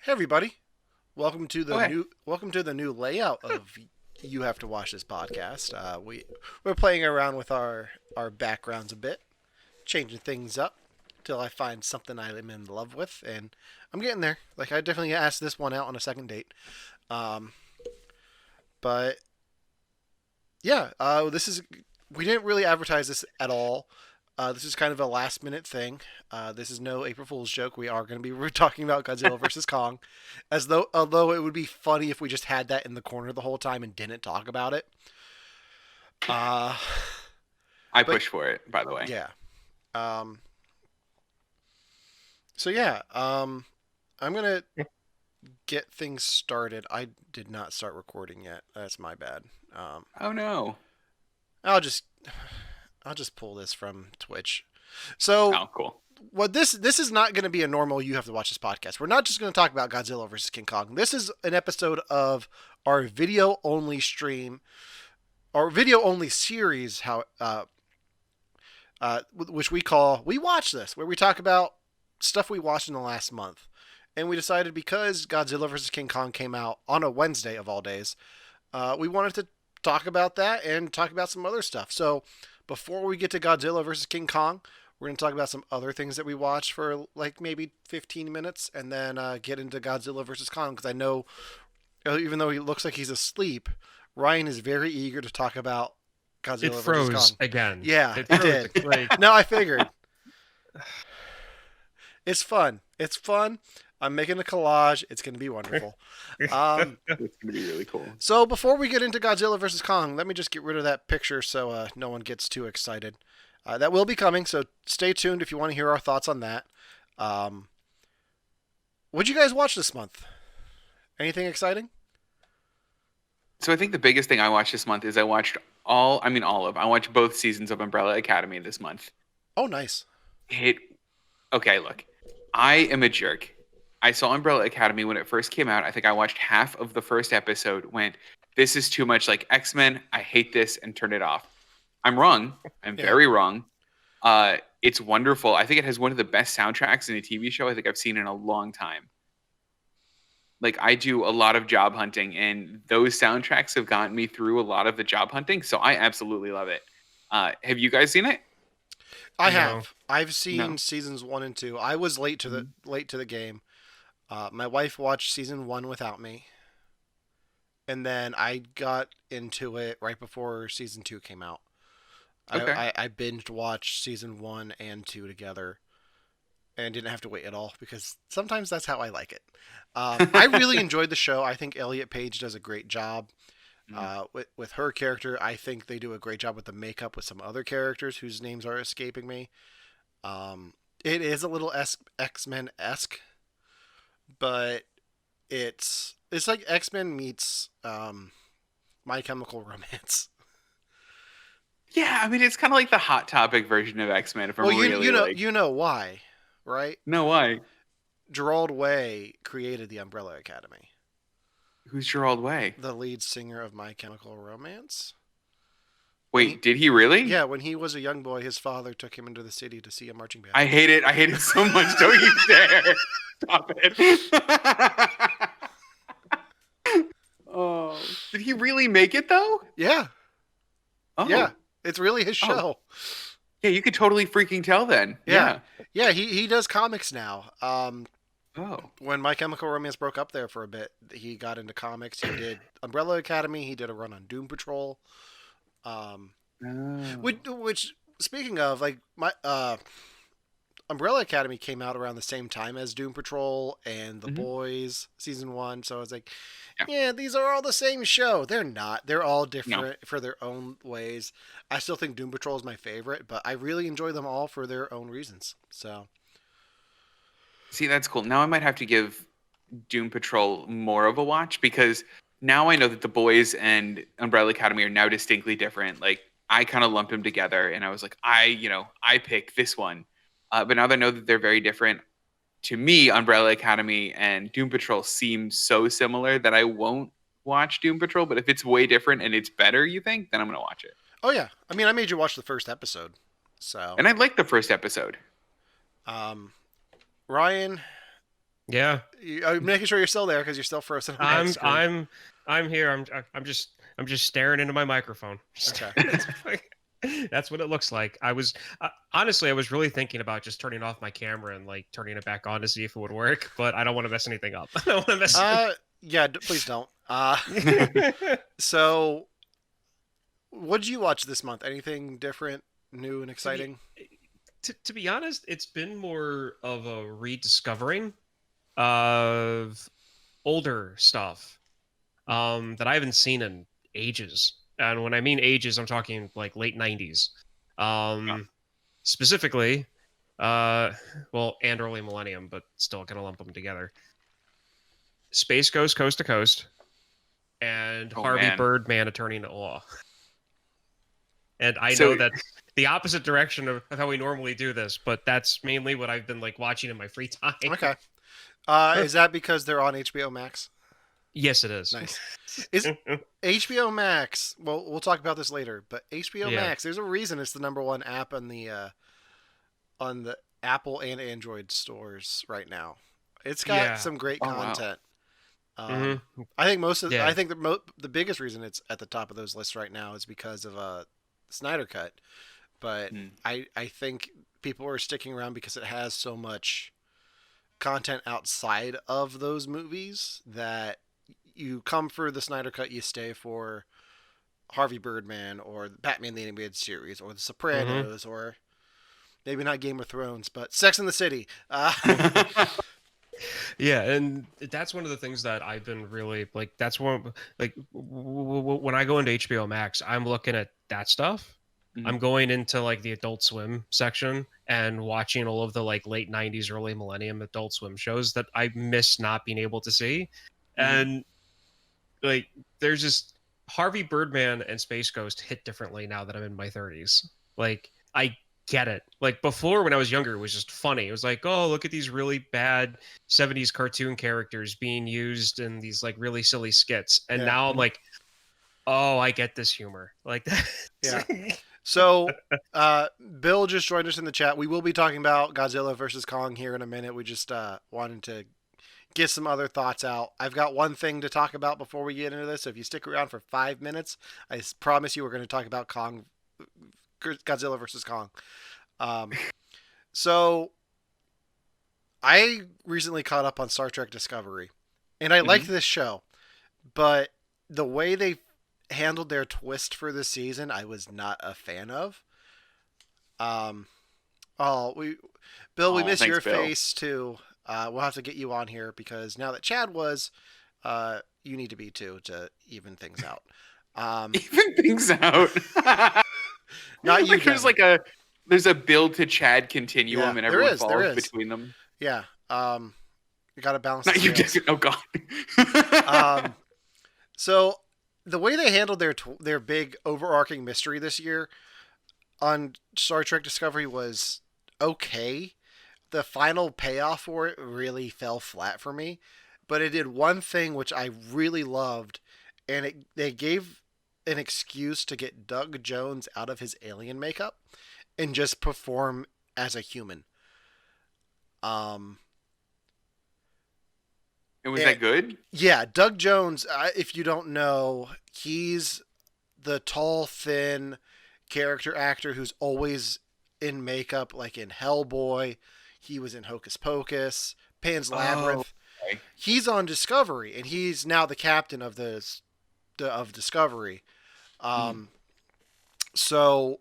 Hey everybody, welcome to the Okay. new layout of You Have to Watch This podcast. We're playing around with our backgrounds a bit, changing things up till I find something I'm in love with, and I'm getting there. Like I definitely asked this one out on a second date, um, but yeah, this is we didn't really advertise this at all. This is kind of a last minute thing. This is no April Fool's joke. We are going to be talking about Godzilla vs Kong, as though although it would be funny if we just had that in the corner the whole time and didn't talk about it. Uh, I but pushed for it, by the way. yeah. Um, so yeah. I'm gonna get things started. I did not start recording yet. That's my bad. Um, Oh no. I'll just I'll just pull this from Twitch. So Oh, cool. what this is not going to be a normal You Have to Watch This podcast. We're not just going to talk about Godzilla versus King Kong. This is an episode of our video only stream, our video only series. Which we call We Watch This, where we talk about stuff we watched in the last month. And we decided because Godzilla versus King Kong came out on a Wednesday of all days, we wanted to talk about that and talk about some other stuff. So before we get to Godzilla versus King Kong, we're going to talk about some other things that we watched for like maybe 15 minutes and then get into Godzilla versus Kong because I know, even though he looks like he's asleep, Ryan is very eager to talk about It Godzilla versus froze Kong. again. Yeah, It it froze. did. Like, No, I figured. It's fun. It's fun. I'm making a collage. It's going to be wonderful. Um, It's gonna be really cool. so before we get into Godzilla versus Kong, let me just get rid of that picture so no one gets too excited. That will be coming, so stay tuned if you want to hear our thoughts on that. Um, what'd you guys watch this month? Anything exciting? So I think the biggest thing I watched this month is I watched both seasons of Umbrella Academy this month. Oh, nice. It Okay, look. I am a jerk. I saw Umbrella Academy when it first came out. I think I watched half of the first episode, went, this is too much like X-Men. I hate this, and turned it off. I'm wrong. I'm Yeah. very wrong. It's wonderful. I think it has one of the best soundtracks in a TV show I think I've seen in a long time. Like I do a lot of job hunting, and those soundtracks have gotten me through a lot of the job hunting. So I absolutely love it. Have you guys seen it? I no. have. I've seen No. seasons 1 and 2. I was late to the game. My wife watched season 1 without me, and then I got into it right before season 2 came out. Okay. I binged watched season 1 and 2 together and didn't have to wait at all because sometimes that's how I like it. I really enjoyed the show. I think Elliot Page does a great job Mm. with her character. I think they do a great job with the makeup with some other characters whose names are escaping me. It is a little X Men esque, but it's like X Men meets My Chemical Romance. Yeah, I mean it's kind of like the hot topic version of X-Men. If I'm Well, really like, you know why, right? no, why? Gerald Way created the Umbrella Academy. Who's Gerald Way? The lead singer of My Chemical Romance. When he, Wait, did he really? yeah, when he was a young boy, his father took him into the city to see a marching band. I hate it. I hate it so much. Don't you dare stop it. Oh, did he really make it though? Yeah, Oh, yeah, it's really his Oh. show. Yeah, you could totally freaking tell then. Yeah, Yeah. yeah, he does comics now. Oh. When My Chemical Romance broke up there for a bit, he got into comics. He did Umbrella Academy. He did a run on Doom Patrol. Um, Oh. which speaking of, like my Umbrella Academy came out around the same time as Doom Patrol and The Mhm. Boys season 1. So I was like, Yeah. yeah, these are all the same show. They're not. They're all No. different for their own ways. I still think Doom Patrol is my favorite, but I really enjoy them all for their own reasons. So See, that's cool. Now I might have to give Doom Patrol more of a watch because now I know that the boys and Umbrella Academy are now distinctly different. Like I kind of lumped them together, and I was like, I pick this one. But now that I know that they're very different, to me, Umbrella Academy and Doom Patrol seem so similar that I won't watch Doom Patrol. But if it's way different and it's better, you think, then I'm gonna watch it. oh yeah, I mean I made you watch the first episode. So And I like the first episode. um, Ryan, Yeah, I'm making sure you're still there because you're still frozen on my I'm screen. I'm I'm here. I'm just staring into my microphone. Okay. That's what it looks like. Honestly, I was really thinking about just turning off my camera and like turning it back on to see if it would work, but I don't want to mess anything up. I don't want to mess. Yeah. Please don't. So what did you watch this month? Anything different, new, and to be exciting? to be honest, it's been more of a rediscovering of older stuff that I haven't seen in ages. And when I mean ages, I'm talking like late 90s. Yeah. Um, specifically, uh, well, and early millennium, but still gonna lump them together. Space Ghost Coast to Coast and Oh Harvey man. Birdman Attorney at Law. And I So know that's the opposite direction of how we normally do this, but that's mainly what I've been like watching in my free time. Okay. Is that because they're on HBO Max? Yes, it is. Nice. Is HBO Max? Well, we'll talk about this later. But HBO Yeah. Max, there's a reason it's the number one app on the Apple and Android stores right now. It's got Yeah. some great oh wow. content. Hmm. I Yeah. think the biggest reason it's at the top of those lists right now is because of Snyder Cut. But Hmm. I think people are sticking around because it has so much content outside of those movies that you come for the Snyder Cut, you stay for Harvey Birdman or Batman the Animated Series or The Hmm. Sopranos or maybe not Game of Thrones, but Sex in the City. Yeah, and that's one of the things that I've been really like. That's one like when I go into HBO Max, I'm looking at that stuff. I'm Mhm. going into like the Adult Swim section and watching all of the like late '90s, early millennium Adult Swim shows that I miss not being able to see, Mhm. and like there's just Harvey Birdman and Space Ghost hit differently now that I'm in my 30s. Like I get it. Like before when I was younger it was just funny. It was like, "Oh, look at these really bad 70s cartoon characters being used in these like really silly skits." And Yeah, now I'm like, "Oh, I get this humor." Like yeah. that. So, Bill just joined us in the chat. We will be talking about Godzilla versus Kong here in a minute. We just wanted to get some other thoughts out. I've got one thing to talk about before we get into this. So if you stick around for 5 minutes, I promise you we're going to talk about Godzilla versus Kong. Um, so I recently caught up on Star Trek Discovery, and I like Mhm. this show, but the way they handled their twist for this season, I was not a fan of. Um, oh, Bill, we Oh, miss thanks, your Bill. face too. We'll have to get you on here because now that Chad was, you need to be too to even things out. Um, Even things out. Not you, Like Kevin. there's a Bill to Chad Yeah, continuum and there everyone is, there falls is. between them. Yeah, you got to balance the Not you, scales. Devin. Oh God. Um, so the way they handled their big overarching mystery this year on Star Trek Discovery was okay. The final payoff for it really fell flat for me, but it did one thing which I really loved, and they gave an excuse to get Doug Jones out of his alien makeup and just perform as a human. Um, And was it, that good? yeah, Doug Jones. If you don't know, he's the tall, thin character actor who's always in makeup, like in Hellboy. He was in Hocus Pocus, Pan's Oh, Labyrinth. okay. He's on Discovery, and he's now the captain of Discovery. Mhm. Um, so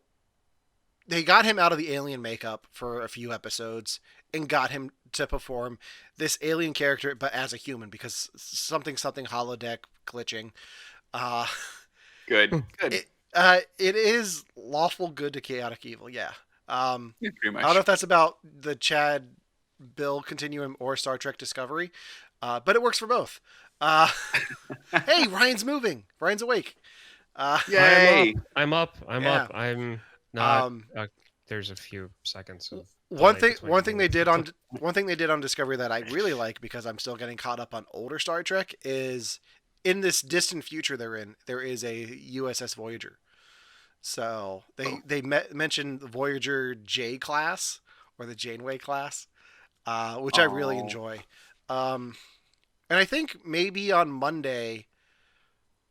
they got him out of the alien makeup for a few episodes and got him to perform this alien character, but as a human because something holodeck glitching. Uh, Good. Good. it is lawful good to chaotic evil. Yeah. Yeah, pretty I don't know much. if that's about the Chad Bill continuum or Star Trek Discovery, but it works for both. Uh, hey, Ryan's moving. Ryan's awake. Uh, I'm up. Yay. I'm up. I'm yeah. up. I'm not Um, there's a few seconds of one delay thing between one thing me. they did on one thing they did on Discovery that I really like because I'm still getting caught up on older Star Trek is in this distant future they're in. There is a USS Voyager. So Oh. mentioned the Voyager J class or the Janeway class, which I really Oh. enjoy. And I think maybe on Monday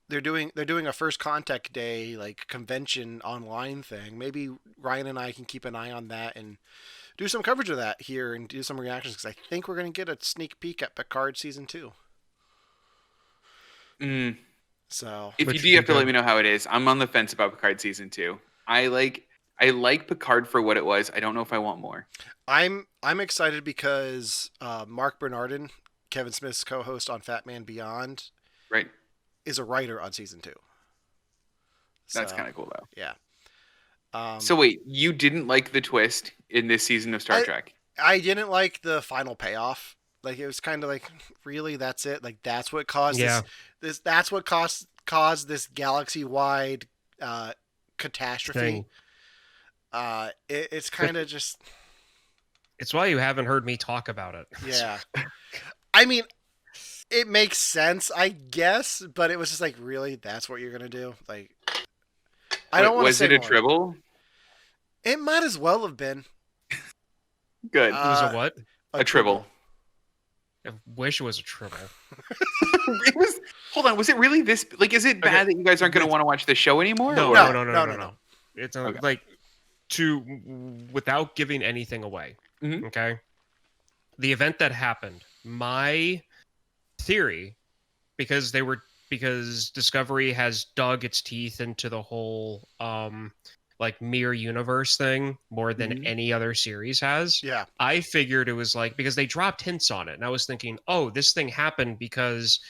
they're doing a first contact day like convention online thing. Maybe Ryan and I can keep an eye on that and do some coverage of that here and do some reactions because I think we're going to get a sneak peek at Picard season 2. Mm. So If Which you would do, have be to let good. me know how it is. I'm on the fence about Picard season 2. I like Picard for what it was. I don't know if I want more. I'm excited because Mark Bernardin, Kevin Smith's co-host on Fat Man Beyond, Right? is a writer on season 2. That's So kind of cool though. yeah. So wait, you didn't like the twist in this season of Star Trek? I didn't like the final payoff. Like it was kind of like, really, that's it. Like that's what caused Yeah. this. That's what caused this galaxy-wide catastrophe. Thing. It's kind of just It's why you haven't heard me talk about it. yeah. I mean, it makes sense, I guess, but it was just like, really, that's what you're gonna do? Like, I don't want to Was say it a more. tribble? It might as well have been Good. It was a Uh, what? a tribble. I wish it was a tribble. It was. Hold on. Was it really this? Like, is it bad Okay. that you guys aren't going to want to watch the show anymore? No, or- no. It's Okay. like without giving anything away. Mhm. Okay. The event that happened, my theory, because Discovery has dug its teeth into the whole like mirror universe thing more than Mhm. any other series has. Yeah. I figured it was like because they dropped hints on it, and I was thinking, oh, this thing happened because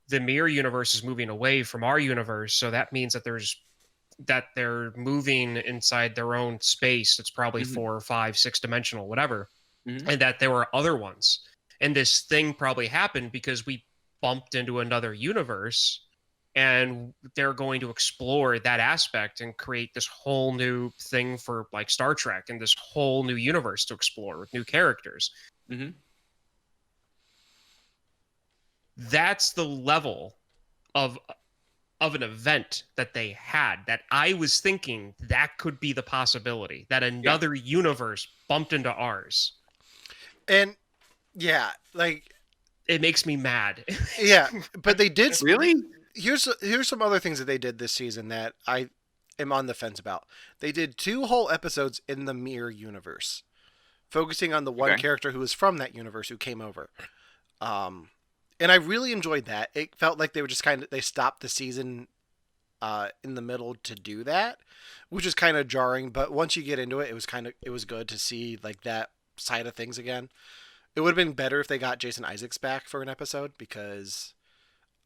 the mirror universe is moving away from our universe, so that means that they're moving inside their own space. It's probably Mhm. 4 or 5, 6 dimensional, whatever, Mhm. and that there were other ones. And this thing probably happened because we bumped into another universe, and they're going to explore that aspect and create this whole new thing for like Star Trek and this whole new universe to explore with new characters. Mhm. That's the level of an event that they had that I was thinking that could be the possibility that another universe bumped into ours. And yeah, like It makes me mad. yeah, but they did. Really? Here's some other things that they did this season that I am on the fence about. They did 2 whole episodes in the mirror universe, focusing on the one Okay. character who was from that universe who came over. And I really enjoyed that. It felt like they were just they stopped the season in the middle to do that, which is kind of jarring. But once you get into it, it was good to see like that side of things again. It would have been better if they got Jason Isaacs back for an episode because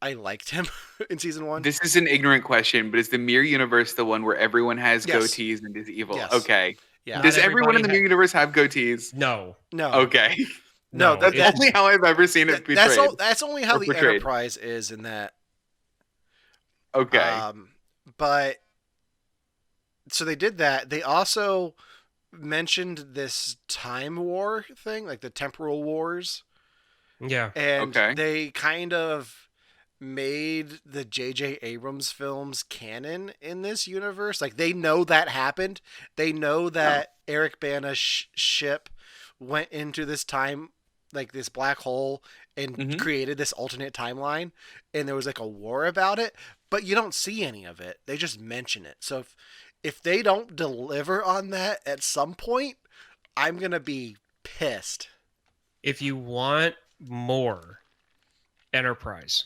I liked him in season 1. This is an ignorant question, but is the mirror universe the one where everyone has Yes. goatees and is evil? Yes. Okay. Yeah. Does Not everyone in the everybody mirror universe have goatees? No. No. Okay. No, That's it's- only how I've ever seen it portrayed. That's only how Or the portrayed. Enterprise is in that. Okay. But so they did that. They also mentioned this time war thing, like the temporal wars, Yeah. and Okay. they kind of made the J.J. Abrams films canon in this universe. Like they know that happened. They know that Eric Bana's ship went into this time, like this black hole, and Mhm. created this alternate timeline, and there was like a war about it, but you don't see any of it. They just mention it. So if they don't deliver on that at some point, I'm gonna be pissed. If you want more Enterprise,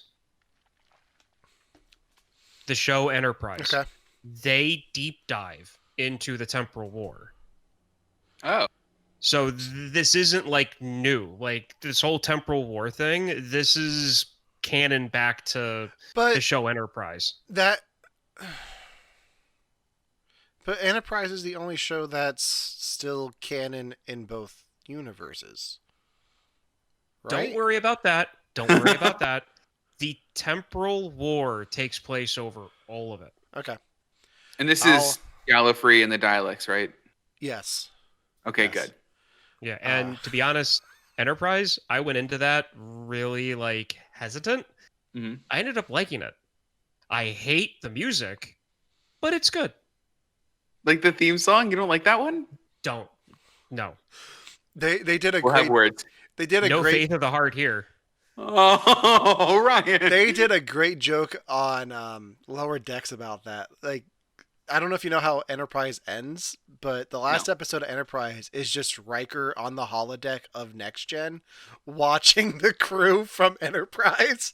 the show Enterprise, Okay. they deep dive into the temporal war. Oh. So this isn't like new. Like this whole temporal war thing, this is canon back to the But show Enterprise. that but Enterprise is the only show that's still canon in both universes. Right? Don't worry about that. Don't worry about that. The temporal war takes place over all of it. Okay. And this I'll- is Gallifrey and the dialects, right? Yes. Okay, Yes. good. Yeah, and to be honest, Enterprise, I went into that really like hesitant. Mhm. I ended up liking it. I hate the music, but it's good. Like the theme song? You don't like that one? Don't. No. They did a We'll have great words. They did a No great. faith of the heart here. Oh, Ryan. They did a great joke on Lower Decks about that. Like, I don't know if you know how Enterprise ends, but the last No. episode of Enterprise is just Riker on the holodeck of Next Gen, watching the crew from Enterprise.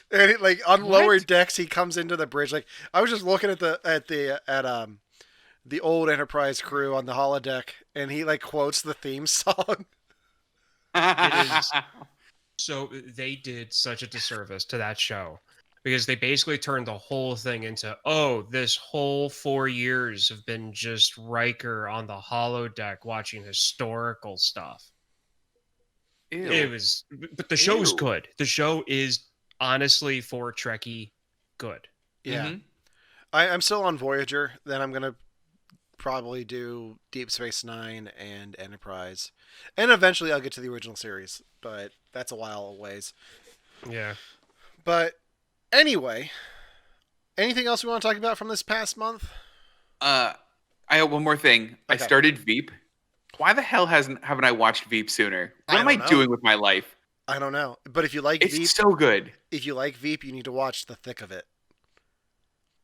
And like on Lower What? Decks, he comes into the bridge. Like I was just looking at the old Enterprise crew on the holodeck, and he like quotes the theme song. It is so they did such a disservice to that show because they basically turned the whole thing into, oh, this whole 4 years have been just Riker on the holodeck watching historical stuff. Ew. It was, but the show's Ew. good. The show is honestly for Trekkie good. Yeah, Mhm. I'm still on Voyager. Then I'm gonna probably do Deep Space Nine and Enterprise, and eventually I'll get to the original series. But that's a while away. Yeah. But anyway, anything else we want to talk about from this past month? I have one more thing. I Okay. started Veep. Why the hell haven't I watched Veep sooner? What I am I don't know. doing with my life? I don't know. But if you like It's Veep, so good. you need to watch The Thick of It.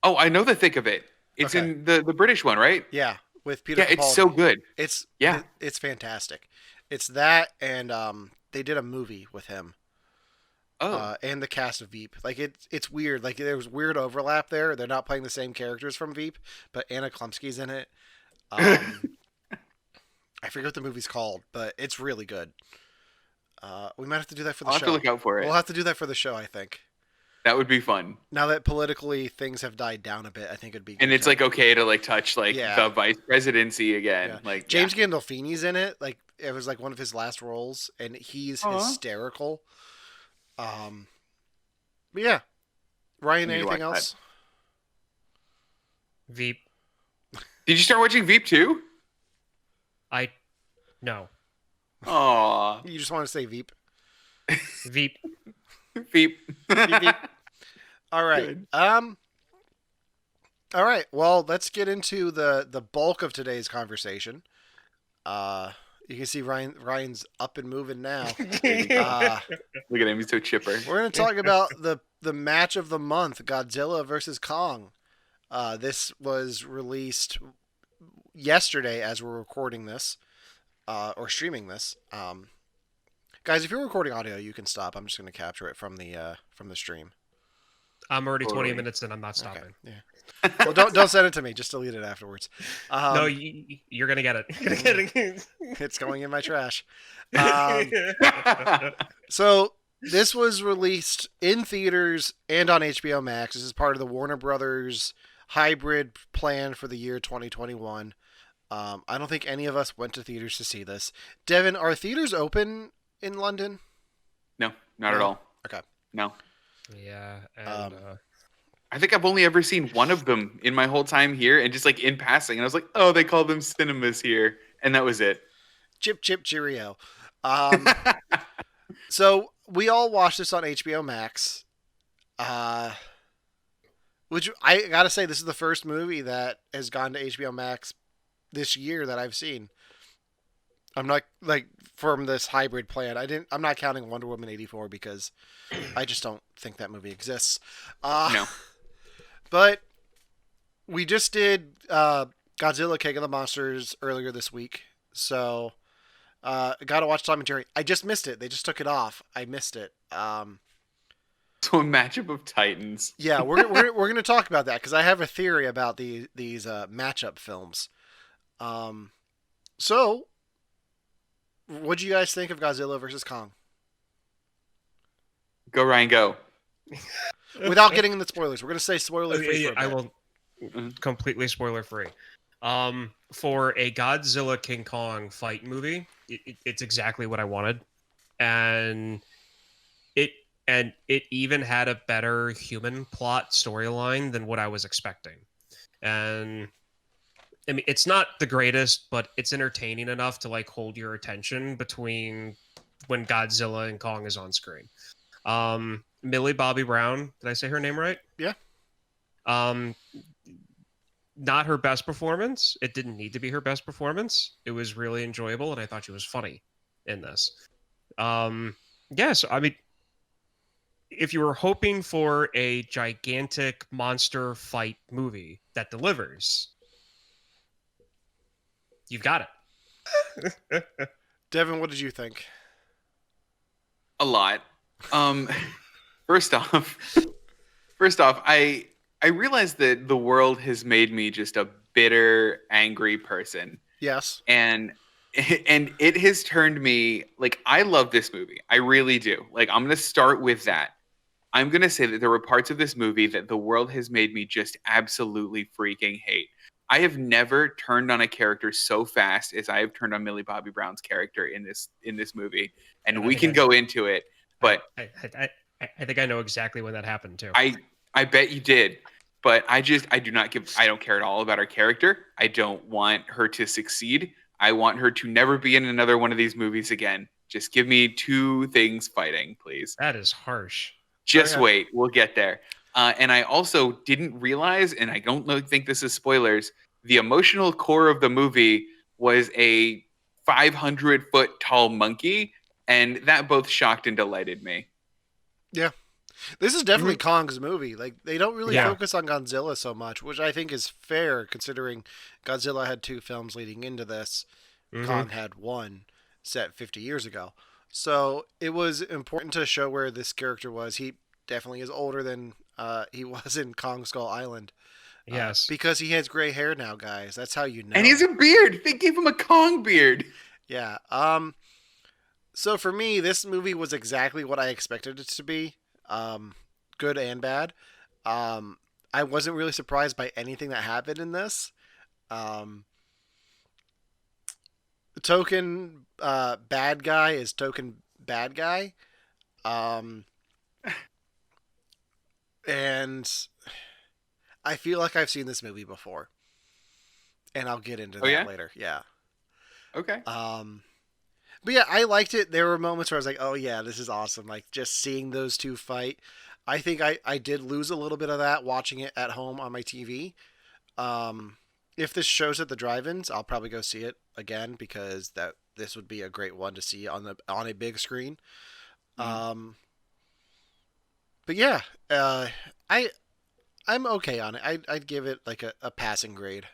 Oh, I know the thick of it. It's Okay. in the British one, right? Yeah, with Peter. Yeah, it's so Capaldi. good. It's it's fantastic. It's that, and they did a movie with him. Oh, And the cast of Veep. Like it's weird. Like there's weird overlap there. They're not playing the same characters from Veep, but Anna Klumsky's in it. I forget what the movie's called, but it's really good. We might have to do that for the I'll have show. to look out for it. We'll have to do that for the show, I think. That would be fun. Now that politically things have died down a bit, I think it'd be good. And it's to- like okay to like touch like Yeah. the vice presidency again. Yeah. Like James Gandolfini's in it. Like it was like one of his last roles, and he's Aw. hysterical. But yeah, Ryan, Need to anything watch else? Veep. Did you start watching Veep too? No. Aw, You just want to say Veep? Veep. Veep. Veep. All right. Good. All right. Well, let's get into the bulk of today's conversation. You can see Ryan's up and moving now. Look at him, he's so chipper. We're going to talk about the match of the month, Godzilla vs Kong. This was released yesterday as we're recording this, or streaming this. Guys, if you're recording audio, you can stop. I'm just going to capture it from the stream. I'm already 20 Totally. minutes in. I'm not stopping. Okay. Yeah. Well, don't send it to me. Just delete it afterwards. No, you're gonna get it. You're gonna get it. It's going in my trash. So this was released in theaters and on HBO Max. This is part of the Warner Brothers hybrid plan for the year 2021. I don't think any of us went to theaters to see this. Devin, are theaters open in London? No, not at No? all. Okay. No. Yeah, and I think I've only ever seen one of them in my whole time here and just like in passing. And I was like, oh, they call them cinemas here. And that was it. Chip, chip, cheerio. So we all watched this on HBO Max. Which I gotta say, this is the first movie that has gone to HBO Max this year that I've seen. I'm not like from this hybrid plan. I'm not counting Wonder Woman 84 because I just don't think that movie exists. No. But we just did Godzilla King of the Monsters earlier this week, so gotta watch Tom and Jerry. I just missed it. They just took it off. I missed it. So a matchup of titans. Yeah, we're gonna talk about that because I have a theory about these matchup films. So, what do you guys think of Godzilla versus Kong? Go, Ryan, go. Without getting into spoilers, we're gonna say spoiler free. I will completely spoiler free. For a Godzilla King Kong fight movie, it's exactly what I wanted, and it even had a better human plot storyline than what I was expecting. And I mean, it's not the greatest, but it's entertaining enough to like hold your attention between when Godzilla and Kong is on screen. Millie Bobby Brown, did I say her name right? Yeah. Not her best performance. It didn't need to be her best performance. It was really enjoyable, and I thought she was funny in this. Yes, I mean, if you were hoping for a gigantic monster fight movie that delivers, you've got it. Devin, what did you think? A lot. Um, first off, I realized that the world has made me just a bitter, angry person, Yes. and and it has turned me like I love this movie. I really do. Like I'm gonna start with that. I'm gonna say that there were parts of this movie that the world has made me just absolutely freaking hate. I have never turned on a character so fast as I have turned on Millie Bobby Brown's character in this movie, and And I we think can go into it. I, But I, I, I think I know exactly when that happened too. I bet you did. But I do not give I don't care at all about her character. I don't want her to succeed. I want her to never be in another one of these movies again. Just give me two things fighting, please. That is harsh. Just Okay. wait, we'll get there. And I also didn't realize, and I don't think this is spoilers, the emotional core of the movie was a 500-foot tall monkey, and that both shocked and delighted me. Yeah. This is definitely Mhm. Kong's movie. Like they don't really Yeah. focus on Godzilla so much, which I think is fair considering Godzilla had 2 films leading into this. Hmm. Kong had one set 50 years ago. So it was important to show where this character was. He definitely is older than he was in Kong Skull Island Yes. because he has gray hair now, guys. That's how you And he has know. a beard. They gave him a Kong beard. Yeah. So for me, this movie was exactly what I expected it to be. Um, Good and bad. Um, I wasn't really surprised by anything that happened in this. Um, Token bad guy is token bad guy. Um, and I feel like I've seen this movie before, and I'll get into Oh that yeah? later. Yeah. Okay. Um, but yeah, I liked it. There were moments where I was like, "Oh yeah, this is awesome!" Like just seeing those two fight. I think I did lose a little bit of that watching it at home on my TV. Um, if this shows at the drive-ins, I'll probably go see it again because that this would be a great one to see on a big screen. Mhm. Um, but yeah, uh, I I'm okay on it. I'd give it like a passing grade.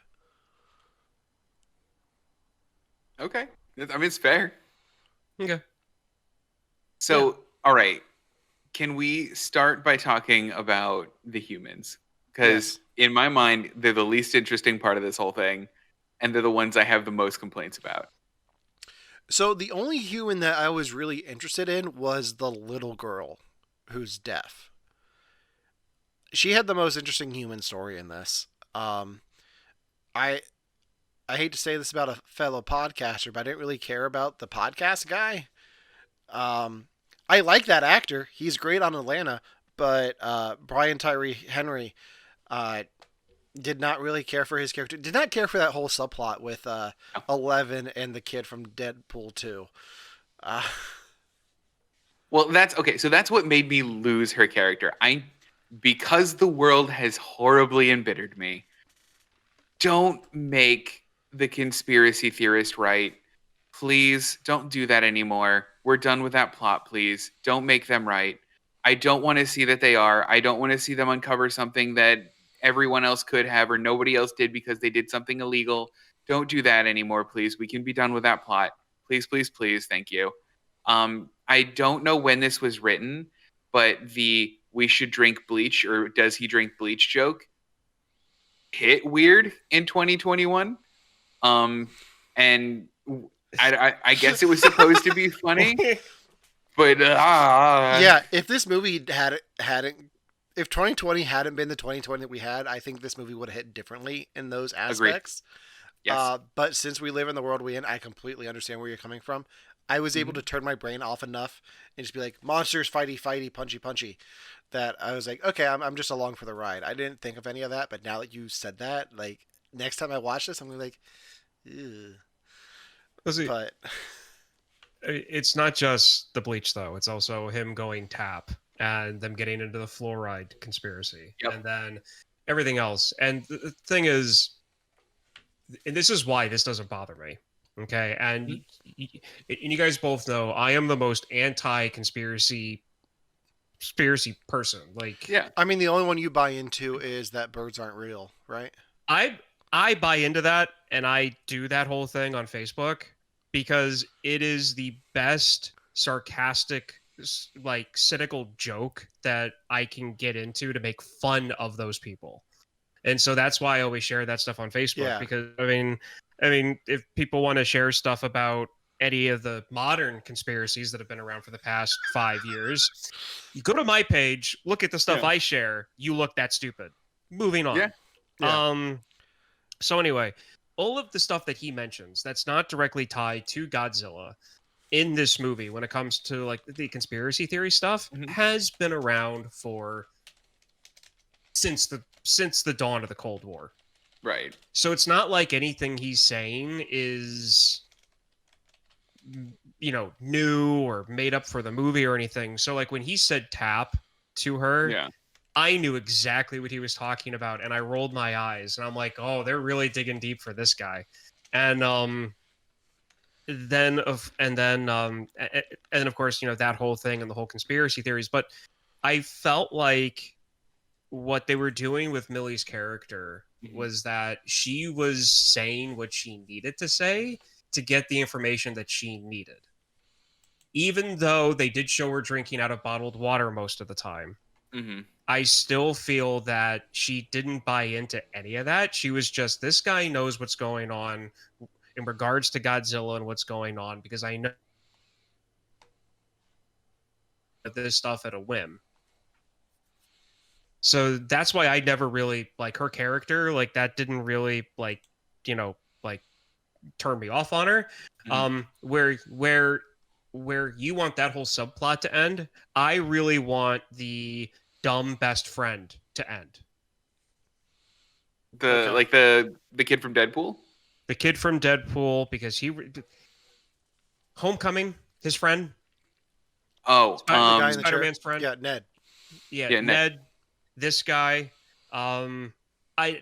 Okay. I mean, it's fair. Okay. Yeah. So, all right. Can we start by talking about the humans? Because Yes. in my mind, they're the least interesting part of this whole thing, and they're the ones I have the most complaints about. So the only human that I was really interested in was the little girl who's deaf. She had the most interesting human story in this. Um, I I hate to say this about a fellow podcaster, but I didn't really care about the podcast guy. Um, I like that actor; he's great on Atlanta. But Brian Tyree Henry uh, did not really care for his character. Did not care for that whole subplot with No. Eleven and the kid from Deadpool 2. Uh, Well, that's okay. So that's what made me lose her character. Because the world has horribly embittered me. Don't make the conspiracy theorist right. Please don't do that anymore. We're done with that plot, please. Don't make them right. I don't want to see that they are. I don't want to see them uncover something that everyone else could have or nobody else did because they did something illegal. Don't do that anymore, please. We can be done with that plot. Please, please, please. Thank you. I don't know when this was written, but the we should drink bleach or does he drink bleach joke hit weird in 2021. Um, and I guess it was supposed to be funny, but yeah, if this movie hadn't if 2020 hadn't been the 2020 that we had, I think this movie would have hit differently in those agreed. aspects. Yes. But since we live in the world we in, I completely understand where you're coming from. I was able to Mhm. turn my brain off enough and just be like, monsters, fighty, fighty, punchy, punchy. That I was like, okay, I'm just along for the ride. I didn't think of any of that, but now that you said that, like, next time I watch this, I'm gonna be like, ew. Let's see. But It's not just the bleach though. It's also him going tap and them getting into the fluoride conspiracy, Yep. and then everything else. And the thing is, and this is why this doesn't bother me. Okay, and you guys both know I am the most anti-conspiracy person. Like, Yeah. I mean, the only one you buy into is that birds aren't real, right? I I buy into that, and I do that whole thing on Facebook because it is the best sarcastic, like cynical joke that I can get into to make fun of those people. And so that's why I always share that stuff on Facebook, Yeah. because I mean, if people want to share stuff about any of the modern conspiracies that have been around for the past 5 years, you go to my page, look at the stuff Yeah. I share, you look that stupid. Moving Yeah. on. Yeah. So anyway, all of the stuff that he mentions that's not directly tied to Godzilla in this movie when it comes to like the conspiracy theory stuff Mhm. has been around for since the dawn of the Cold War. Right. So it's not like anything he's saying is new or made up for the movie or anything. So like when he said tap to her, Yeah. I knew exactly what he was talking about, and I rolled my eyes and I'm like, "Oh, they're really digging deep for this guy." And then of course, that whole thing and the whole conspiracy theories, but I felt like what they were doing with Millie's character Mhm. was that she was saying what she needed to say to get the information that she needed. Even though they did show her drinking out of bottled water most of the time, Mhm. I still feel that she didn't buy into any of that. She was just, this guy knows what's going on in regards to Godzilla and what's going on, because I know this stuff at a whim. So that's why I never really like her character. Like that didn't really like turn me off on her. Mhm. Where you want that whole subplot to end, I really want the dumb best friend to end. The Okay. like the kid from Deadpool. The kid from Deadpool, because Homecoming, his friend, Oh, The guy in the chair. Spider-Man's friend. Yeah, Ned. Yeah, yeah, Ned, this guy. I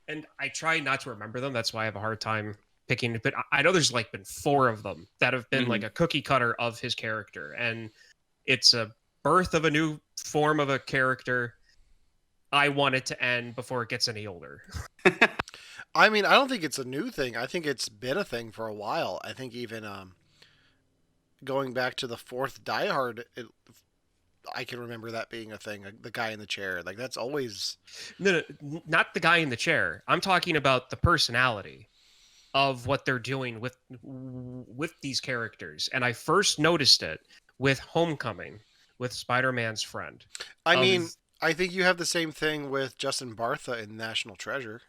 and I try not to remember them. That's why I have a hard time picking. But I know there's like been four of them that have been like Mhm. a cookie cutter of his character, and it's a birth of a new form of a character. I want it to end before it gets any older. I mean, I don't think it's a new thing. I think it's been a thing for a while. I think even going back to the fourth Die Hard, I can remember that being a thing. The guy in the chair, like that's always. No, not the guy in the chair. I'm talking about the personality of what they're doing with these characters. And I first noticed it with Homecoming, with Spider-Man's friend. I Of mean, I think you have the same thing with Justin Bartha in National Treasure.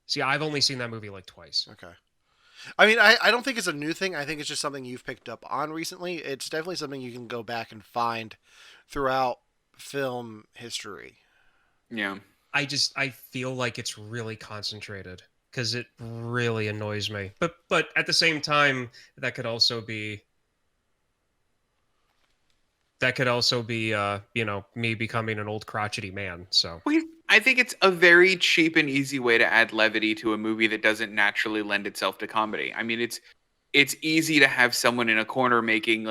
See, I've only seen that movie like twice. Okay. I mean, I don't think it's a new thing. I think it's just something you've picked up on recently. It's definitely something you can go back and find throughout film history. Yeah. I feel like it's really concentrated because it really annoys me. But at the same time, that could also be me becoming an old crotchety man. So I think it's a very cheap and easy way to add levity to a movie that doesn't naturally lend itself to comedy. I mean, it's easy to have someone in a corner making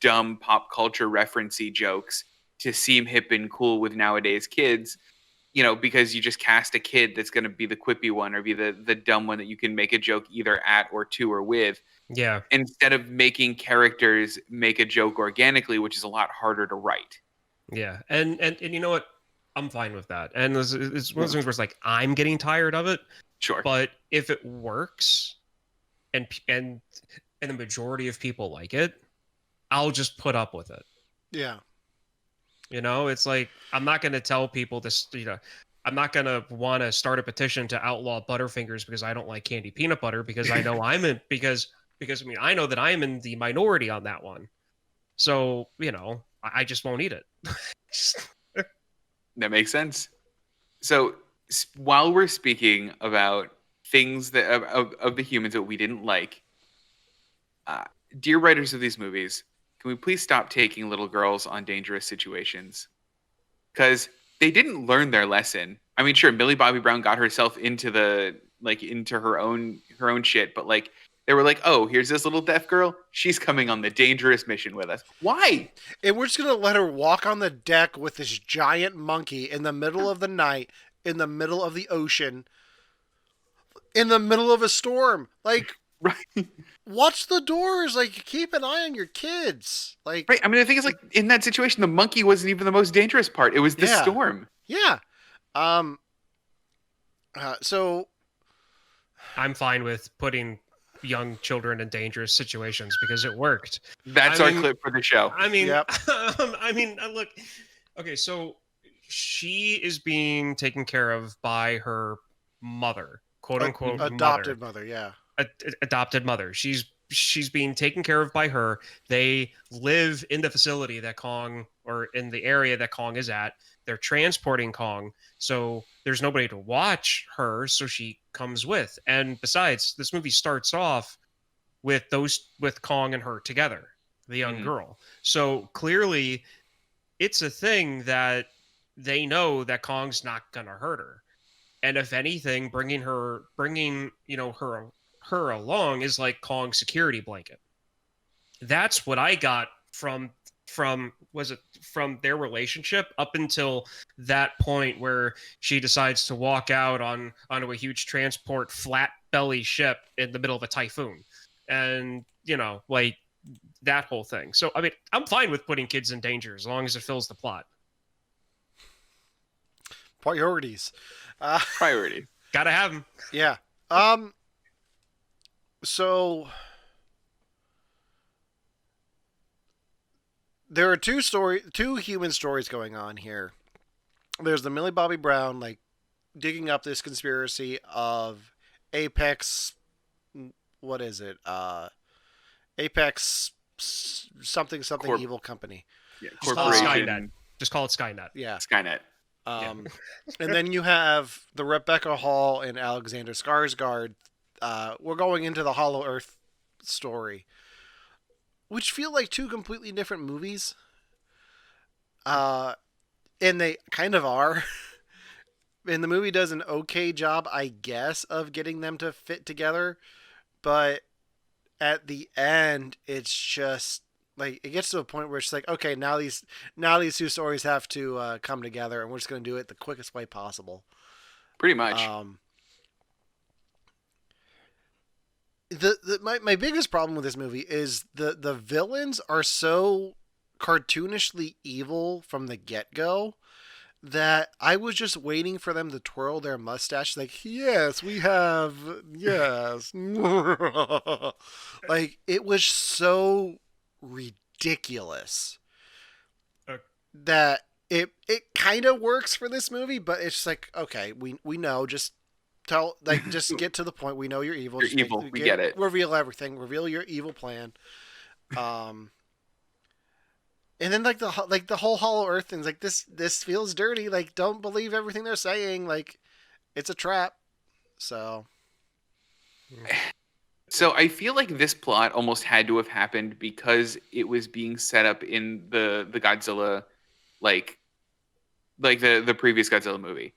dumb pop culture referencey jokes to seem hip and cool with nowadays kids, because you just cast a kid that's going to be the quippy one or be the dumb one that you can make a joke either at or to or with, yeah, instead of making characters make a joke organically, which is a lot harder to write. yeah, and you know what? I'm fine with that. And it's one of Yeah. those things where it's like I'm getting tired of it. Sure. But if it works and the majority of people like it, I'll just put up with it. Yeah. It's like I'm not going to tell people this. I'm not going to want to start a petition to outlaw Butterfingers because I don't like candy peanut butter, because I know I'm in because I mean I know that I am in the minority on that one. So I just won't eat it. That makes sense. So while we're speaking about things that of the humans that we didn't like, dear writers of these movies, can we please stop taking little girls on dangerous situations? Because they didn't learn their lesson. I mean, sure, Millie Bobby Brown got herself into the like into her own shit, but like they were like, oh, here's this little deaf girl. She's coming on the dangerous mission with us. Why? And we're just gonna let her walk on the deck with this giant monkey in the middle of the night, in the middle of the ocean, in the middle of a storm. Like, Right. watch the doors. Like, keep an eye on your kids. Like, Right. I mean, the thing is, like, in that situation, the monkey wasn't even the most dangerous part. It was the Yeah. storm. yeah. So I'm fine with putting young children in dangerous situations because it worked. That's I our mean- clip for the show. I mean, Yep. look. Okay, so she is being taken care of by her mother, quote unquote, adopted mother. Yeah. adopted mother. She's being taken care of by her. They live in the facility that Kong, or in the area that Kong is at. They're transporting Kong, so there's nobody to watch her, so she comes with. And besides, this movie starts off with Kong and her together, the young Mhm. girl. So clearly it's a thing that they know that Kong's not gonna hurt her. And if anything, bringing her along is like Kong's security blanket. That's what I got from their relationship up until that point where she decides to walk out onto a huge transport flat belly ship in the middle of a typhoon, and like that whole thing. So I mean, I'm fine with putting kids in danger as long as it fills the plot. Priorities. Priority. Gotta have them. Yeah. So there are two human stories going on here. There's the Millie Bobby Brown, like, digging up this conspiracy of Apex. What is it? Apex something evil company. Yeah. Just call it Corporation. Skynet. Just call it Skynet. Yeah. Skynet. And then you have the Rebecca Hall and Alexander Skarsgård. We're going into the Hollow Earth story, which feel like two completely different movies. And they kind of are. And the movie does an okay job, I guess, of getting them to fit together. But at the end, it's just like it gets to a point where it's like, okay, now these two stories have to come together, and we're just going to do it the quickest way possible. Pretty much. My biggest problem with this movie is the villains are so cartoonishly evil from the get-go that I was just waiting for them to twirl their mustache like, yes, we have, yes. Like, it was so ridiculous that it kind of works for this movie, but it's like, okay, we know, just get to the point. We know you're evil. You're evil. We get it. Reveal everything. Reveal your evil plan. And then like the whole Hollow Earth thing's like, this feels dirty. Like, don't believe everything they're saying. Like, it's a trap. So I feel like this plot almost had to have happened because it was being set up in the Godzilla, like the previous Godzilla movie,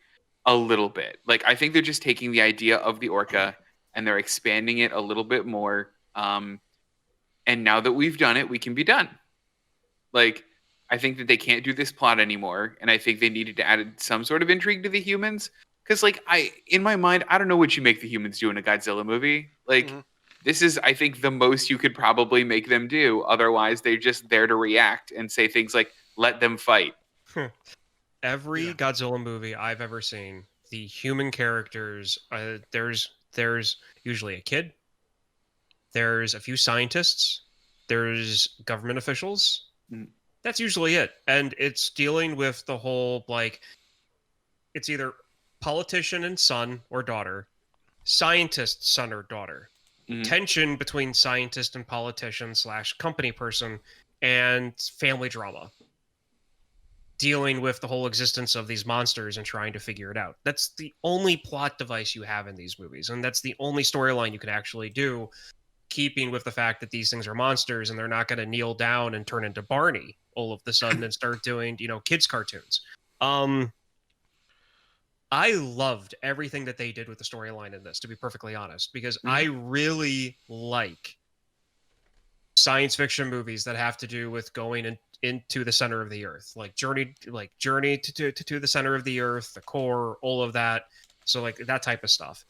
a little bit. Like, I think they're just taking the idea of the orca and they're expanding it a little bit more. And now that we've done it, we can be done. Like, I think that they can't do this plot anymore, and I think they needed to add some sort of intrigue to the humans. Because, like, in my mind, I don't know what you make the humans do in a Godzilla movie. Like, this is, I think, the most you could probably make them do. Otherwise, they're just there to react and say things like, let them fight. Every Godzilla movie I've ever seen, the human characters, there's usually a kid, there's a few scientists, there's government officials. That's usually it. And it's dealing with the whole, like, it's either politician and son or daughter, scientist, son or daughter, tension between scientist and politician / company person, and family drama. Dealing with the whole existence of these monsters and trying to figure it out. That's the only plot device you have in these movies. And that's the only storyline you can actually do, keeping with the fact that these things are monsters and they're not going to kneel down and turn into Barney. all of a sudden and start doing, kids cartoons. I loved everything that they did with the storyline in this, to be perfectly honest, because Mhm. I really like science fiction movies that have to do with going into the center of the earth, like journey to the center of the earth, the core, all of that. So like that type of stuff.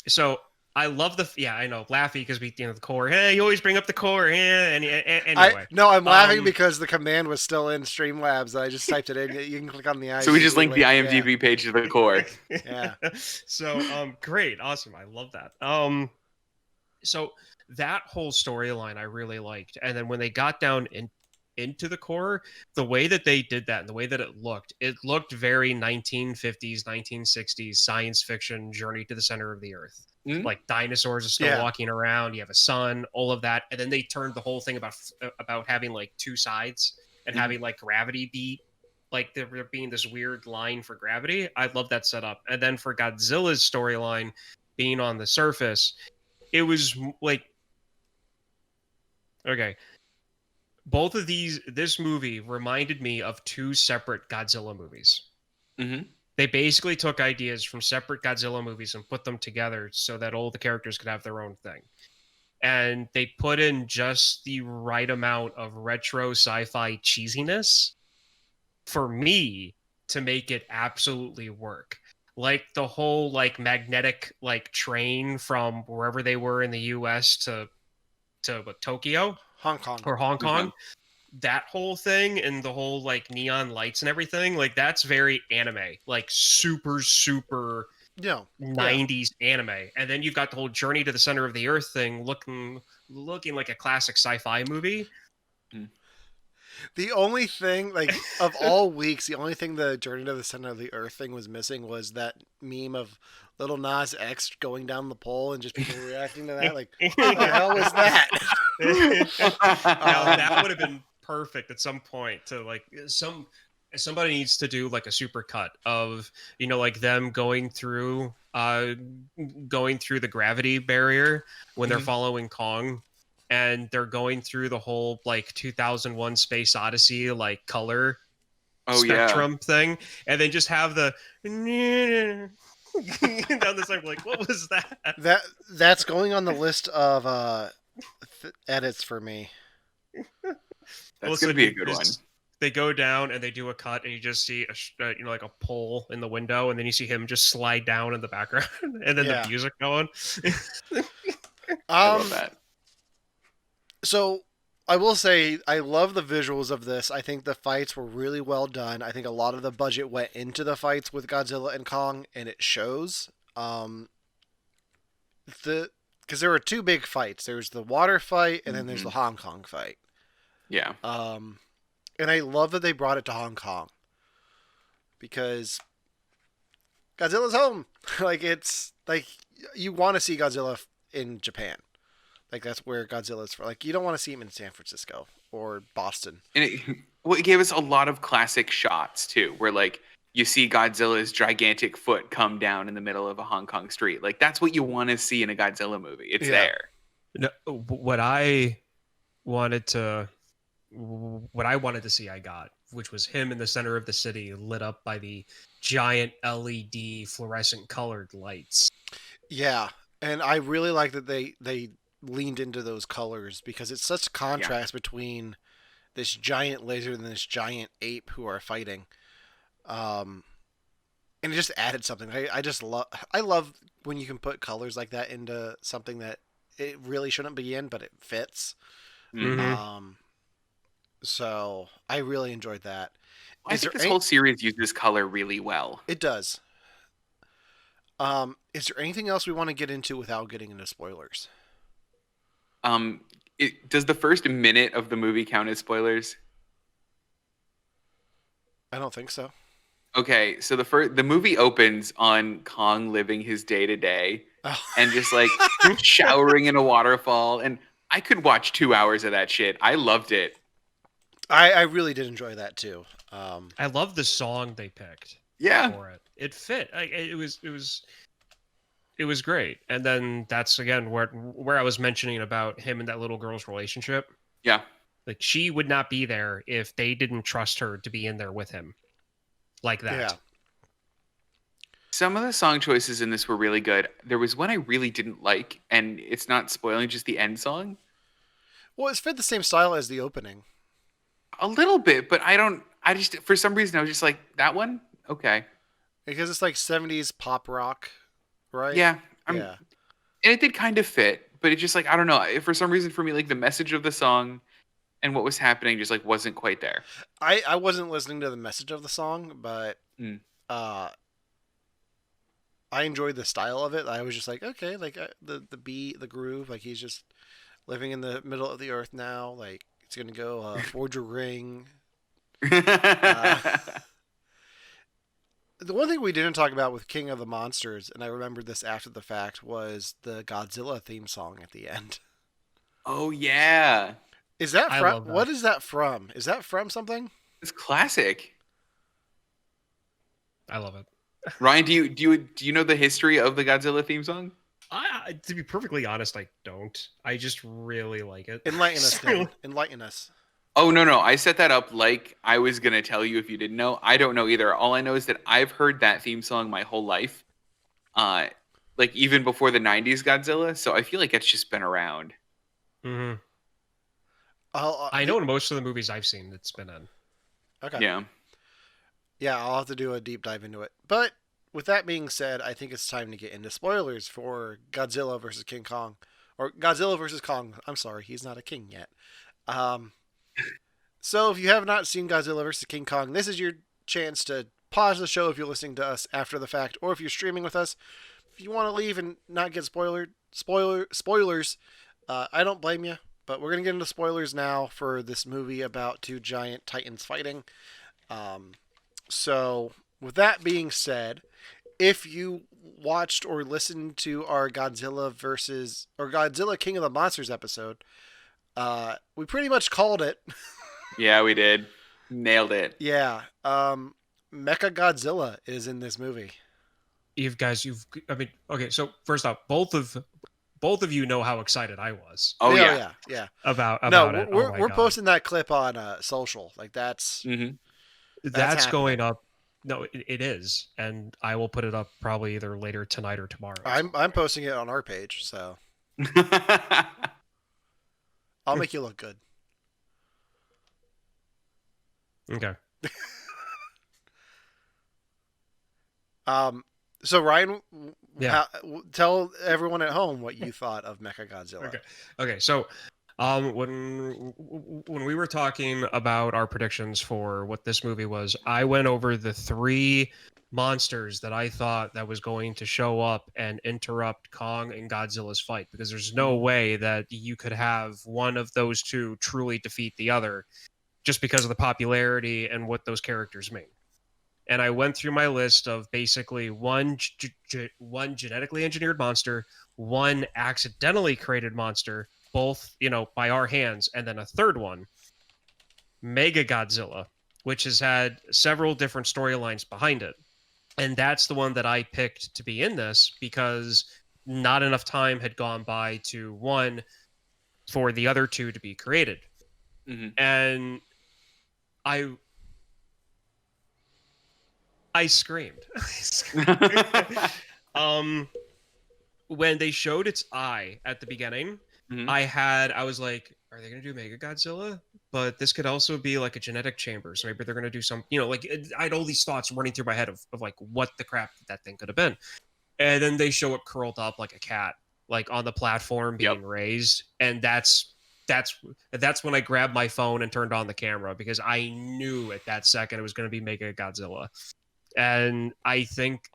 So I love I know, Laffy, because we, the core. Hey, you always bring up the core. Anyway. I'm laughing because the command was still in Streamlabs. I just typed it in. You can click on the IMDb So we just linked the link. IMDb page to the core. Yeah. So great, awesome. I love that. So that whole storyline I really liked, and then when they got down into the core, the way that they did that and the way that it looked very 1950s, 1960s science fiction journey to the center of the earth. Mhm. Like dinosaurs are still walking around, you have a sun, all of that, and then they turned the whole thing about having like two sides and having like gravity beat, like there being this weird line for gravity. I love that setup. And then for Godzilla's storyline being on the surface, it was like, okay, both of this movie reminded me of two separate Godzilla movies. Mm-hmm. They basically took ideas from separate Godzilla movies and put them together so that all the characters could have their own thing. And they put in just the right amount of retro sci-fi cheesiness for me to make it absolutely work. Like the whole like magnetic like train from wherever they were in the US to Tokyo Hong Kong. or Hong Kong. Okay. That whole thing and the whole like neon lights and everything, like that's very anime, like super 90s anime. And then you've got the whole journey to the center of the earth thing looking like a classic sci-fi movie. The only thing, like, of all weeks, the only thing the Journey to the Center of the Earth thing was missing was that meme of Little Nas X going down the pole and just people reacting to that. Like, what the hell was that? Now that would have been perfect at some point to like somebody needs to do like a super cut of like them going through the gravity barrier when they're following Kong, and they're going through the whole like 2001 Space Odyssey like color spectrum thing, and then just have the down the side, like, what was that? That's going on the list of edits for me. That's gonna be a good one. They go down and they do a cut, and you just see like a pole in the window, and then you see him just slide down in the background, and then the music going. I love that. So I will say I love the visuals of this. I think the fights were really well done. I think a lot of the budget went into the fights with Godzilla and Kong, and it shows. Because there were two big fights. There's the water fight, and then there's the Hong Kong fight. Yeah. And I love that they brought it to Hong Kong because Godzilla's home. Like, it's like you want to see Godzilla in Japan. Like, that's where Godzilla's from. Like, you don't want to see him in San Francisco or Boston. And it gave us a lot of classic shots too, where like you see Godzilla's gigantic foot come down in the middle of a Hong Kong street. Like, that's what you want to see in a Godzilla movie. It's there. No, what I wanted to see, I got, which was him in the center of the city, lit up by the giant LED fluorescent colored lights. Yeah, and I really like that they leaned into those colors because it's such contrast between this giant lizard and this giant ape who are fighting. And it just added something. I love when you can put colors like that into something that it really shouldn't be in, but it fits. Mm-hmm. So I really enjoyed that. I think this whole series uses color really well. It does. Is there anything else we want to get into without getting into spoilers? Does the first minute of the movie count as spoilers? I don't think so. Okay, so the movie opens on Kong living his day to day and just like showering in a waterfall, and I could watch 2 hours of that shit. I loved it. I really did enjoy that too. I love the song they picked. Yeah, for it. It fit. It was great. And then that's again where I was mentioning about him and that little girl's relationship. Yeah, like she would not be there if they didn't trust her to be in there with him, like that. Some of the song choices in this were really good. There was one I really didn't like, and it's not spoiling, just the end song. Well, it's fit the same style as the opening. A little bit, but I don't. I just for some reason I was just like that one. Okay, Because it's like 70s pop rock, right? yeah, I'm, Yeah. and it did kind of fit, but it just like I don't know. For some reason, for me, like the message of the song and what was happening just like wasn't quite there. I wasn't listening to the message of the song, but Mm. uh, I enjoyed the style of it. I was just like, okay, like the beat, the groove, like he's just living in the middle of the earth now. Like it's gonna go forge a ring. Uh, the one thing we didn't talk about with King of the Monsters, and I remembered this after the fact, was the Godzilla theme song at the end. Oh yeah, Is that I from? love that. What is that from? Is that from something? it's classic. I love it. Ryan, do you know the history of the Godzilla theme song? To be perfectly honest, I don't. I just really like it. Enlighten us, So- Devin. Enlighten us. Oh no, I set that up like I was gonna tell you if you didn't know. I don't know either. All I know is that I've heard that theme song my whole life. Uh, like even before the '90s Godzilla. So I feel like it's just been around. Mhm. I'll, I know in most of the movies I've seen, it's been in. Okay. Yeah. Yeah, I'll have to do a deep dive into it. But with that being said, I think it's time to get into spoilers for Godzilla versus King Kong, or Godzilla versus Kong. I'm sorry, he's not a king yet. Um, so if you have not seen Godzilla versus King Kong, this is your chance to pause the show if you're listening to us after the fact, or if you're streaming with us. If you want to leave and not get spoilers, I don't blame you. But we're gonna get into spoilers now for this movie about two giant titans fighting. Um, so, with that being said, if you watched or listened to our Godzilla King of the Monsters episode, we pretty much called it. Yeah, we did. Nailed it. Yeah, Mecha Godzilla is in this movie. I mean, okay. So first off, both of you know how excited I was Oh yeah. Yeah. about No, it. we're Oh my we're God. posting that clip on social. Like that's Hmm. That's happening. going up. No, it is, and I will put it up probably either later tonight or tomorrow. I'm posting it on our page, so I'll make you look good. Okay. So Ryan, Yeah. tell everyone at home what you thought of Mecha Godzilla. Okay. So, when we were talking about our predictions for what this movie was, I went over the three monsters that I thought that was going to show up and interrupt Kong and Godzilla's fight, because there's no way that you could have one of those two truly defeat the other just because of the popularity and what those characters mean. And I went through my list of basically one genetically engineered monster, one accidentally created monster, both by our hands, and then a third one, Mega Godzilla, which has had several different storylines behind it. And that's the one that I picked to be in this because not enough time had gone by to one for the other two to be created. Hmm. And I screamed. When they showed its eye at the beginning, Mhm. I was like, are they going to do Mega Godzilla? But this could also be like a genetic chamber. So maybe they're going to do some, I had all these thoughts running through my head of like what the crap that thing could have been. And then they show it curled up like a cat, like on the platform being raised. And that's when I grabbed my phone and turned on the camera, because I knew at that second it was going to be Mega Godzilla. And I think,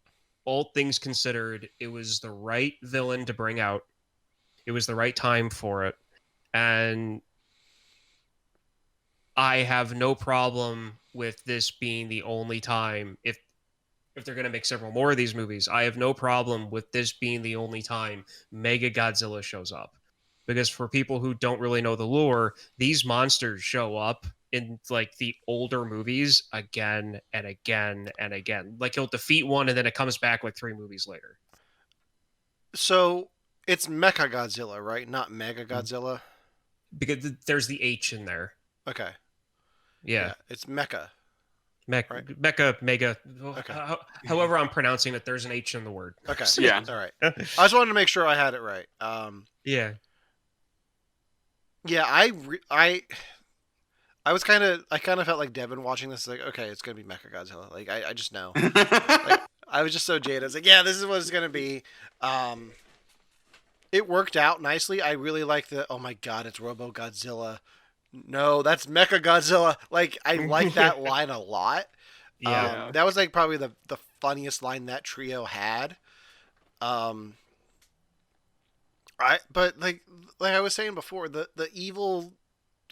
all things considered, it was the right villain to bring out. It was the right time for it. And I have no problem with this being the only time, if they're going to make several more of these movies, I have no problem with this being the only time Mega Godzilla shows up. Because for people who don't really know the lore, these monsters show up in like the older movies again and again and again. Like he'll defeat one and then it comes back like 3 movies later. So it's Mecha Godzilla, right? Not Mega Godzilla. Because there's the H in there. Okay. Yeah. It's Mecha. Right. Mecha, Mega. Okay. However, I'm pronouncing it. There's an H in the word. Okay. Yeah. All right. I just wanted to make sure I had it right. Yeah. Yeah, I was I kind of felt like Devin watching this. Like, okay, it's gonna be Mecha Godzilla. Like, I just know. Like, I was just so jaded. I was like, yeah, this is what it's gonna be. Um, it worked out nicely. I really like the. Oh my god, it's Robo Godzilla. No, that's Mecha Godzilla. Like, I like that line a lot. Yeah. Yeah. That was like probably the funniest line that trio had. Um, but like I was saying before, the evil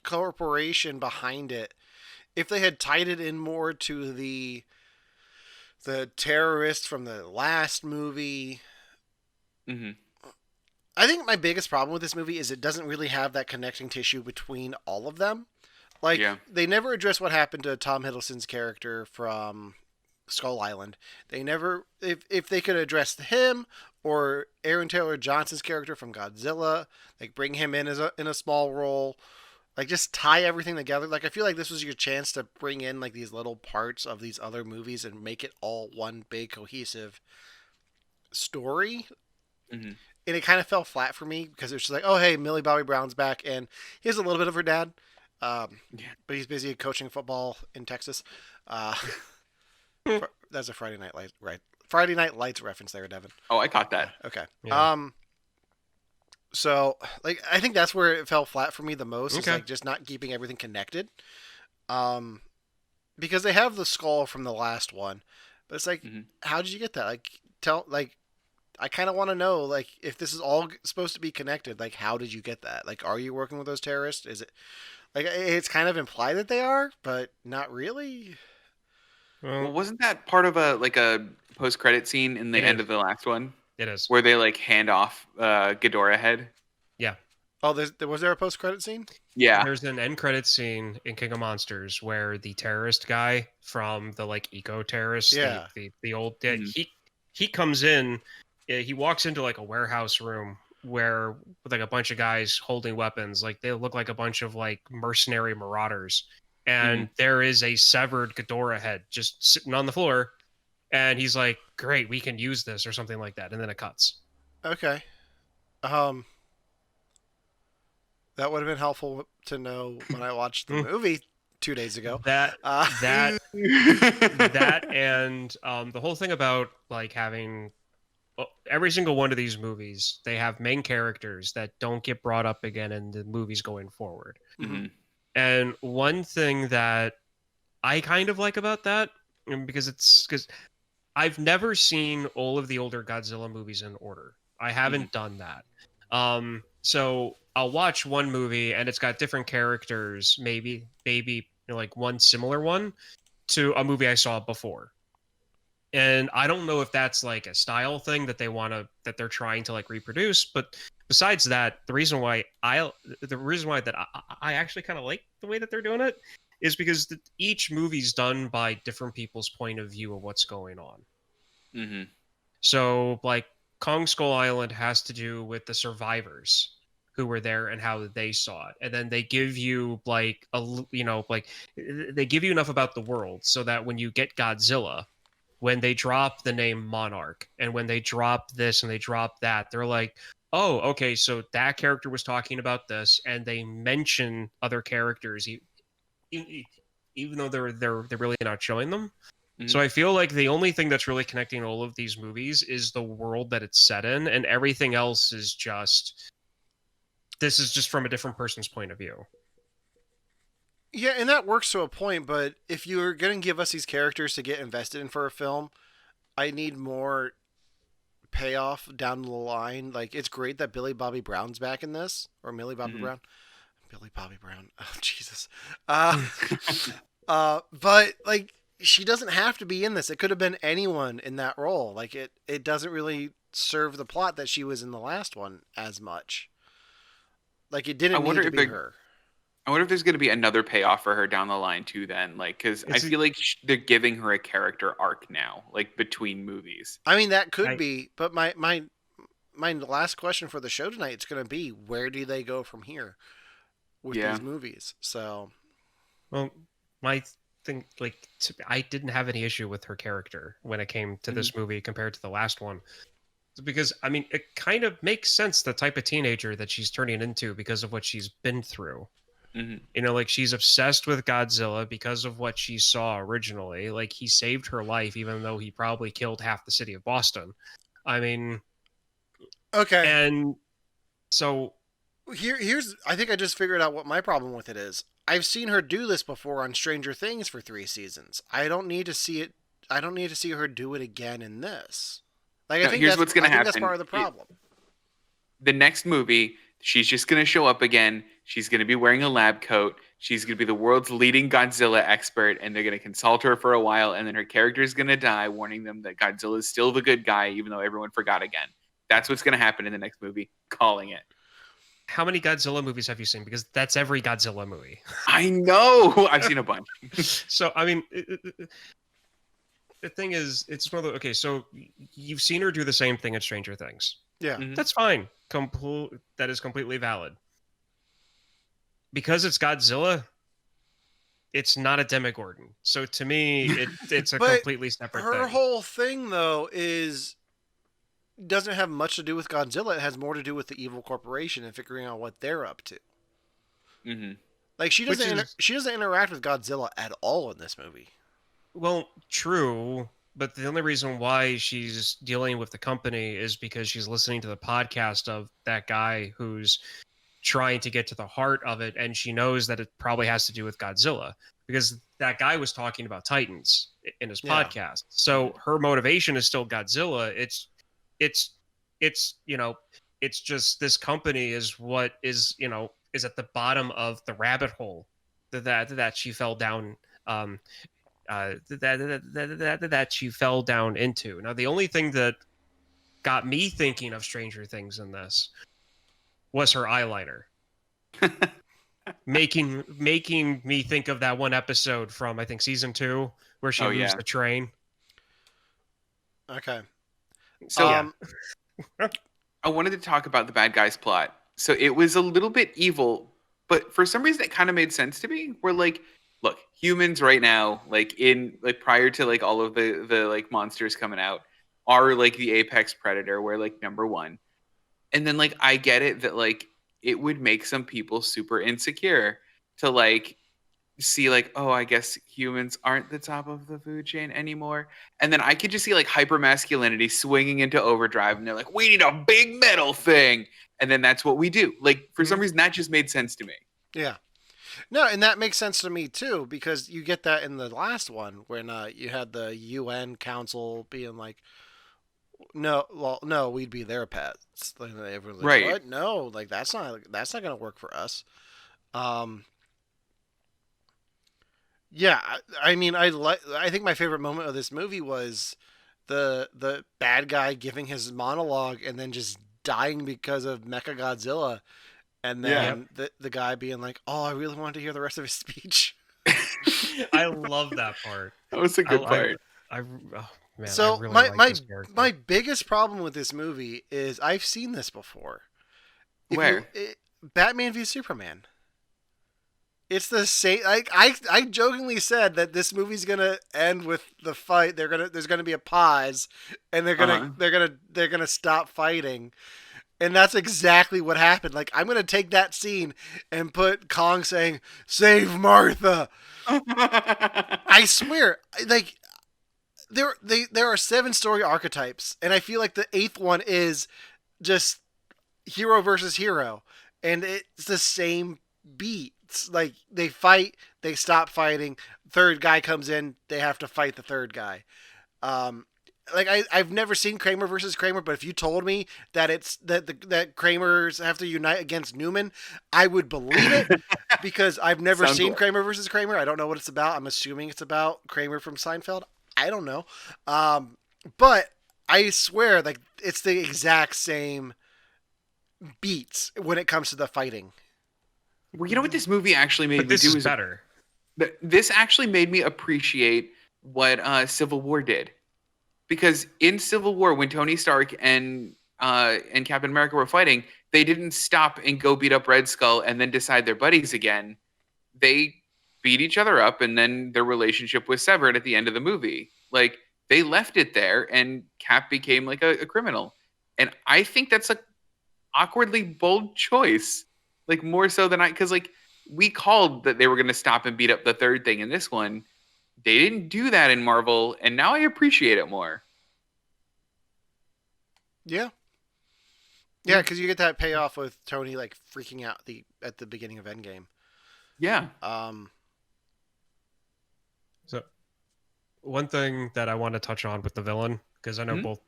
corporation behind it, if they had tied it in more to the terrorists from the last movie, Hmm. I think my biggest problem with this movie is it doesn't really have that connecting tissue between all of them. Like, Yeah. they never address what happened to Tom Hiddleston's character from Skull Island. They never, if they could address him or Aaron Taylor Johnson's character from Godzilla, like bring him in as in a small role, like just tie everything together. Like, I feel like this was your chance to bring in like these little parts of these other movies and make it all one big cohesive story. Hmm. And it kind of fell flat for me because it was just like, oh hey, Millie Bobby Brown's back, and he has a little bit of her dad, Yeah. but he's busy coaching football in Texas. Uh, that's a Friday Night Lights, right? Friday Night Lights reference there, Devin. Oh, I caught that. Okay. Yeah. So like I think that's where it fell flat for me the most. Is Okay. like just not keeping everything connected. Um, because they have the skull from the last one, but it's like, Hmm. how did you get that? Like tell like. I kind of want to know, like, if this is all supposed to be connected, like, how did you get that? Like, are you working with those terrorists? Is it, like, it's kind of implied that they are, but not really. Well, Well, wasn't that part of a post-credit scene in the It end is. of the last one it is. where they like hand off Ghidorah head? Yeah. Oh, was there a post credit scene? Yeah. There's an end credit scene in King of Monsters where the terrorist guy from the like eco terrorists, Yeah. the old Mhm. he comes in, he walks into like a warehouse room where with like a bunch of guys holding weapons, like they look like a bunch of like mercenary marauders, and there is a severed Ghidorah head just sitting on the floor, and he's like, "Great, we can use this" or something like that, and then it cuts. Okay. Um, that would have been helpful to know when I watched the Hmm. movie 2 days ago. That Uh, that that and the whole thing about like having every single one of these movies, they have main characters that don't get brought up again in the movies going forward. Mhm. And one thing that I kind of like about that, because I've never seen all of the older Godzilla movies in order. I haven't done that. So I'll watch one movie and it's got different characters, maybe like one similar one to a movie I saw before. And I don't know if that's like a style thing that that they're trying to like reproduce, but besides that, the reason why that I actually kind of like the way that they're doing it is because each movie's done by different people's point of view of what's going on. Mhm. So like Kong Skull Island has to do with the survivors who were there and how they saw it, and then they give you like like they give you enough about the world so that when you get Godzilla, when they drop the name Monarch and when they drop this and they drop that, they're like, oh, okay, so that character was talking about this, and they mention other characters, even though they're really not showing them. Mhm. So I feel like the only thing that's really connecting all of these movies is the world that it's set in, and everything else is just this is just from a different person's point of view. yeah, and that works to a point, but if you're going to give us these characters to get invested in for a film, I need more payoff down the line. Like, it's great that Billy Bobby Brown's back in this, or Millie Bobby Mhm. Brown. Billy Bobby Brown. Oh, Jesus. But like, she doesn't have to be in this. It could have been anyone in that role. Like, it doesn't really serve the plot that she was in the last one as much. Like, it I didn't wonder need to if be they're her. I wonder if there's going to be another payoff for her down the line too. Then, like, because I It's feel like they're giving her a character arc now, like between movies. I mean, that could I- be, but my last question for the show tonight is going to be, where do they go from here with Yeah. these movies? So Well, my think I didn't have any issue with her character when it came to this movie compared to the last one. Because I mean, it kind of makes sense the type of teenager that she's turning into because of what she's been through. You know, like she's obsessed with Godzilla because of what she saw originally. Like he saved her life, even though he probably killed half the city of Boston. I mean, Okay. and so Here's I think I just figured out what my problem with it is. I've seen her do this before on Stranger Things for 3 seasons. I don't need to see it. I don't need to see her do it again in this. Like I No, think here's that's what's gonna I think that's happen. part of the problem. The next movie, she's just going to show up again. She's going to be wearing a lab coat. She's going to be the world's leading Godzilla expert, and they're going to consult her for a while, and then her character is going to die, warning them that Godzilla is still the good guy, even though everyone forgot again. That's what's going to happen in the next movie. Calling it. how many Godzilla movies have you seen? Because that's every Godzilla movie. I know. I've seen a bunch. So I mean, the thing is, it's one of the okay. So you've seen her do the same thing at Stranger Things. Yeah. That's fine. That is completely valid. Because it's Godzilla, it's not a Demogorgon. So to me, it's a But completely separate Her thing. whole thing though is doesn't have much to do with Godzilla. It has more to do with the evil corporation and figuring out what they're up to. Like she doesn't interact with Godzilla at all in this movie. Well, true, but the only reason why she's dealing with the company is because she's listening to the podcast of that guy who's trying to get to the heart of it, and she knows that it probably has to do with Godzilla because that guy was talking about Titans in his podcast. So her motivation is still Godzilla. It's you know, it's just this company is what is, you know, is at the bottom of the rabbit hole that she fell down that she fell down into. Now, the only thing that got me thinking of Stranger Things in this was her eyeliner, making me think of that one episode from I think season 2 where she moves the train. Okay. So I wanted to talk about the bad guy's plot. So it was a little bit evil, but for some reason it kind of made sense to me. We're like, look, humans right now, like prior to like all of the like monsters coming out, are like the apex predator. We're like number one. And then like I get it that like it would make some people super insecure to like see like, oh, I guess humans aren't the top of the food chain anymore. And then I could just see like hypermasculinity swinging into overdrive, and they're like, we need a big metal thing. And then that's what we do. Like for some reason that just made sense to me. Yeah. No, and that makes sense to me too, because you get that in the last one when you had the UN council being like, no, we'd be their pets. Like, everyone's like, Right. what? No, like that's not gonna work for us. Yeah, I mean, I think my favorite moment of this movie was the bad guy giving his monologue and then just dying because of Mechagodzilla. And then the guy being like, "Oh, I really wanted to hear the rest of his speech." I love that part. That was a good part. Oh, man, So I really like this character. my biggest problem with this movie is I've seen this before. Where? Batman v Superman. It's the same. Like I jokingly said that this movie's gonna end with the fight. There's gonna be a pause, and they're gonna stop fighting. And that's exactly what happened. Like, I'm going to take that scene and put Kong saying, "Save Martha." I swear. Like, there are 7 story archetypes. And I feel like the 8th one is just hero versus hero. And it's the same beats. Like, they fight, they stop fighting. Third guy comes in, they have to fight the third guy. Like I've never seen Kramer versus Kramer, but if you told me that it's that Kramers have to unite against Newman, I would believe it because I've never seen Kramer versus Kramer. I don't know what it's about. I'm assuming it's about Kramer from Seinfeld. I don't know, but I swear, like it's the exact same beats when it comes to the fighting. Well, you know what this movie actually made me do is better. This actually made me appreciate what Civil War did. Because in Civil War, when Tony Stark and Captain America were fighting, they didn't stop and go beat up Red Skull and then decide they're buddies again. They beat each other up, and then their relationship was severed at the end of the movie. Like, they left it there, and Cap became like a criminal. And I think that's a awkwardly bold choice. Like, more so than because like we called that they were going to stop and beat up the third thing in this one. They didn't do that in Marvel, and now I appreciate it more. Yeah. Yeah, because you get that payoff with Tony like freaking out at the beginning of Endgame. Yeah. So, one thing that I want to touch on with the villain, because I know both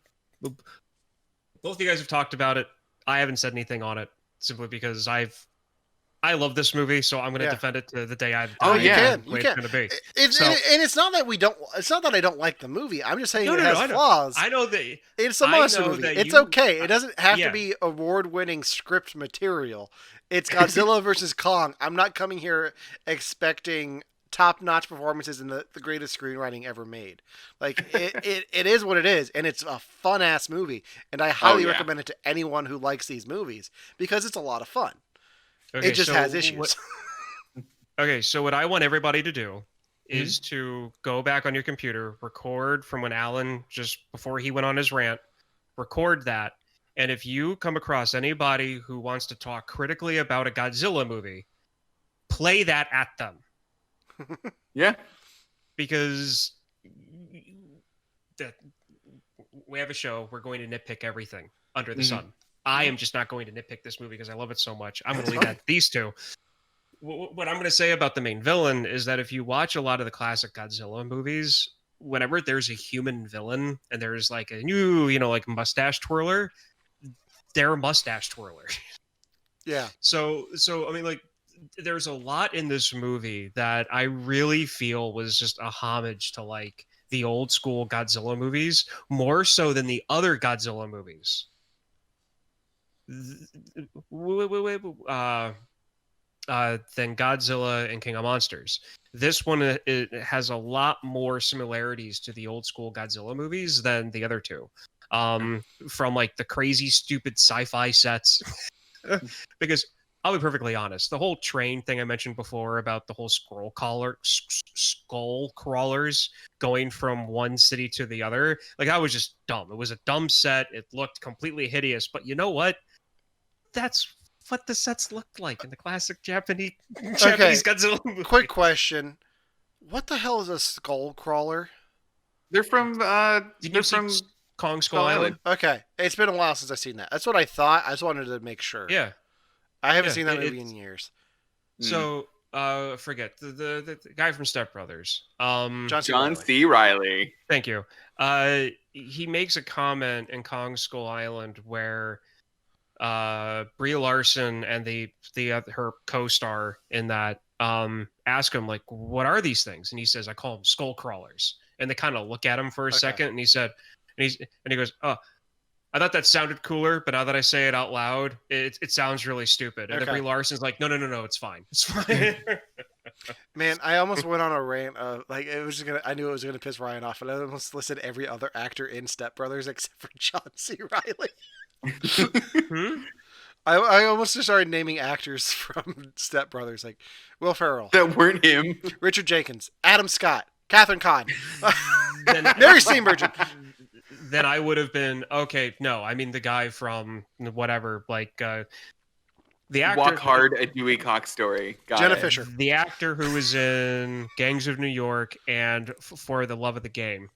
of you guys have talked about it. I haven't said anything on it simply because I love this movie, so I'm going to defend it to the day I die. Oh, yeah. You can. It's going to be. And it's not that we don't. It's not that I don't like the movie. I'm just saying it has I know. flaws. I know that It's a monster movie. It's okay. It doesn't have to be award-winning script material. It's Godzilla vs Kong. I'm not coming here expecting top-notch performances in the greatest screenwriting ever made. Like it is what it is, and it's a fun-ass movie. And I highly recommend it to anyone who likes these movies because it's a lot of fun. Okay, it just has issues. Okay, so what I want everybody to do is to go back on your computer, record from when Alan, just before he went on his rant, record that. And if you come across anybody who wants to talk critically about a Godzilla movie, play that at them. Yeah. Because we have a show, we're going to nitpick everything under the sun. I am just not going to nitpick this movie because I love it so much. I'm going to leave that to these two. What I'm going to say about the main villain is that if you watch a lot of the classic Godzilla movies, whenever there's a human villain and there's like a new, like mustache twirler, they're a mustache twirler. Yeah. So I mean, like, there's a lot in this movie that I really feel was just a homage to like the old school Godzilla movies, more so than the other Godzilla movies. Than Godzilla and King of Monsters. This one it has a lot more similarities to the old school Godzilla movies than the other two. From like the crazy, stupid sci-fi sets. Because I'll be perfectly honest, the whole train thing I mentioned before about the whole skull crawlers going from one city to the other, like, I was just dumb. It was a dumb set. It looked completely hideous. But you know what? That's what the sets looked like in the classic Japanese Godzilla movie. Quick question. What the hell is a skull crawler? They're from Did you see Kong Skull Island? Okay. It's been a while since I've seen that. That's what I thought. I just wanted to make sure. Yeah. I haven't seen that movie in years. So, forget the guy from Step Brothers. John C. Reilly. Thank you. He makes a comment in Kong Skull Island where Brie Larson and her co-star in that ask him, like, what are these things? And he says, I call them skull crawlers. And they kind of look at him for a second, and he goes, oh, I thought that sounded cooler, but now that I say it out loud, it sounds really stupid. And then Brie Larson's like, no, it's fine. It's fine. Man, I almost went on a rant of, like, I knew it was gonna piss Ryan off, and I almost listed every other actor in Step Brothers except for John C. Reilly. I almost just started naming actors from Step Brothers, like Will Ferrell, that weren't him, Richard Jenkins, Adam Scott, Catherine Kahn, Mary Steenburgen. Then I would have been okay. No, I mean the guy from whatever, like the actor. Walk Hard, a Dewey Cox story. Jenna Fisher, the actor who was in Gangs of New York and For the Love of the Game.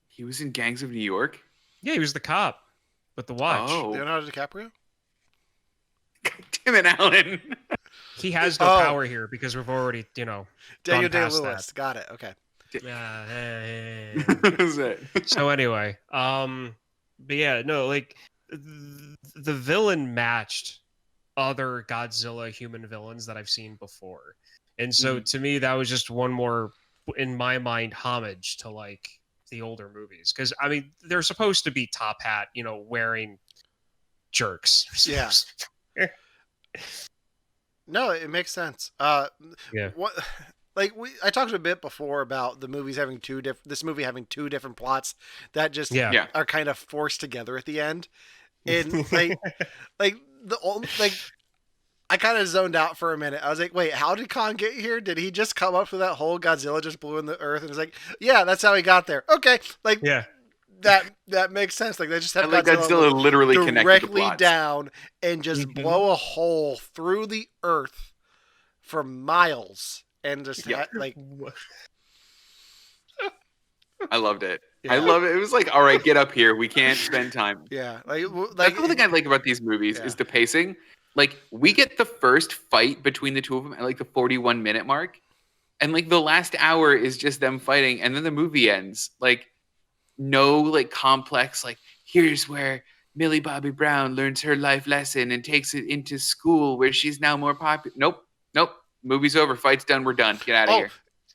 He was in Gangs of New York. Yeah, he was the cop with the watch. Oh, Leonardo DiCaprio. God damn it, Alan. He has no power here because we've already, Daniel Day-Lewis. Got it. Okay. So anyway, but yeah, no, like the villain matched other Godzilla human villains that I've seen before, and so to me that was just one more, in my mind, homage to like the older movies, because I mean they're supposed to be top hat, wearing jerks. Yeah. No, it makes sense. Yeah. What? Like I talked a bit before about the movies having this movie having two different plots that just are kind of forced together at the end, and I kind of zoned out for a minute. I was like, wait, how did Kong get here? Did he just come up with that whole Godzilla just blew in the earth? And it's like, yeah, that's how he got there. Okay, like Yeah. that makes sense. Like they just have And like Godzilla Godzilla look literally connected the directly plots. down and just Mhm. blow a hole through the earth for miles and just Yeah. like I loved it. yeah. I love it. It was like, all right, get up here. We can't spend time. Yeah, like That's the one thing I like about these movies Yeah. is the pacing. Like we get the first fight between the two of them at like the 41-minute mark, and like the last hour is just them fighting, and then the movie ends. Like no like complex like here's where Millie Bobby Brown learns her life lesson and takes it into school where she's now more popular. Nope. Movie's over. Fight's done. We're done. Get out of here.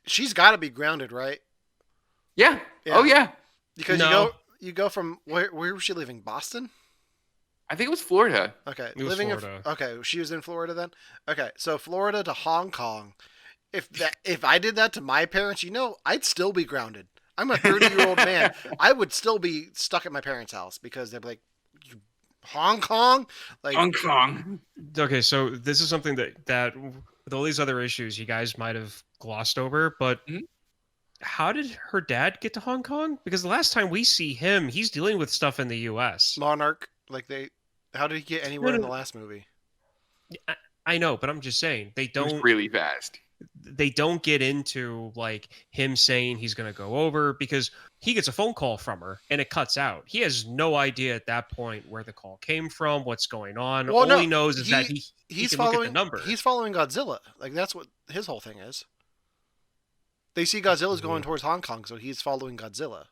she's got to be grounded, right? Yeah. Yeah. Oh yeah. Because No. you go from where was she living? Boston? I think it was Florida. Okay, It was Florida. Okay, she was in Florida then. Okay, so Florida to Hong Kong. If I did that to my parents, I'd still be grounded. I'm a 30-year-old man. I would still be stuck at my parents' house because they'd be like, "You, Hong Kong?" Like, Hong Kong. Okay, so this is something that with all these other issues you guys might have glossed over, but Mhm. how did her dad get to Hong Kong? Because the last time we see him, he's dealing with stuff in the U.S. Monarch. How did he get anywhere in no. the last movie? I know, but I'm just saying It was really fast. they don't get into like him saying he's going to go over because he gets a phone call from her and it cuts out. He has no idea at that point where the call came from, what's going on. Well, All no, he knows is that he he's can look at following the number. He's following Godzilla. Like that's what his whole thing is. They see Godzilla's going Mhm. towards Hong Kong, so he's following Godzilla.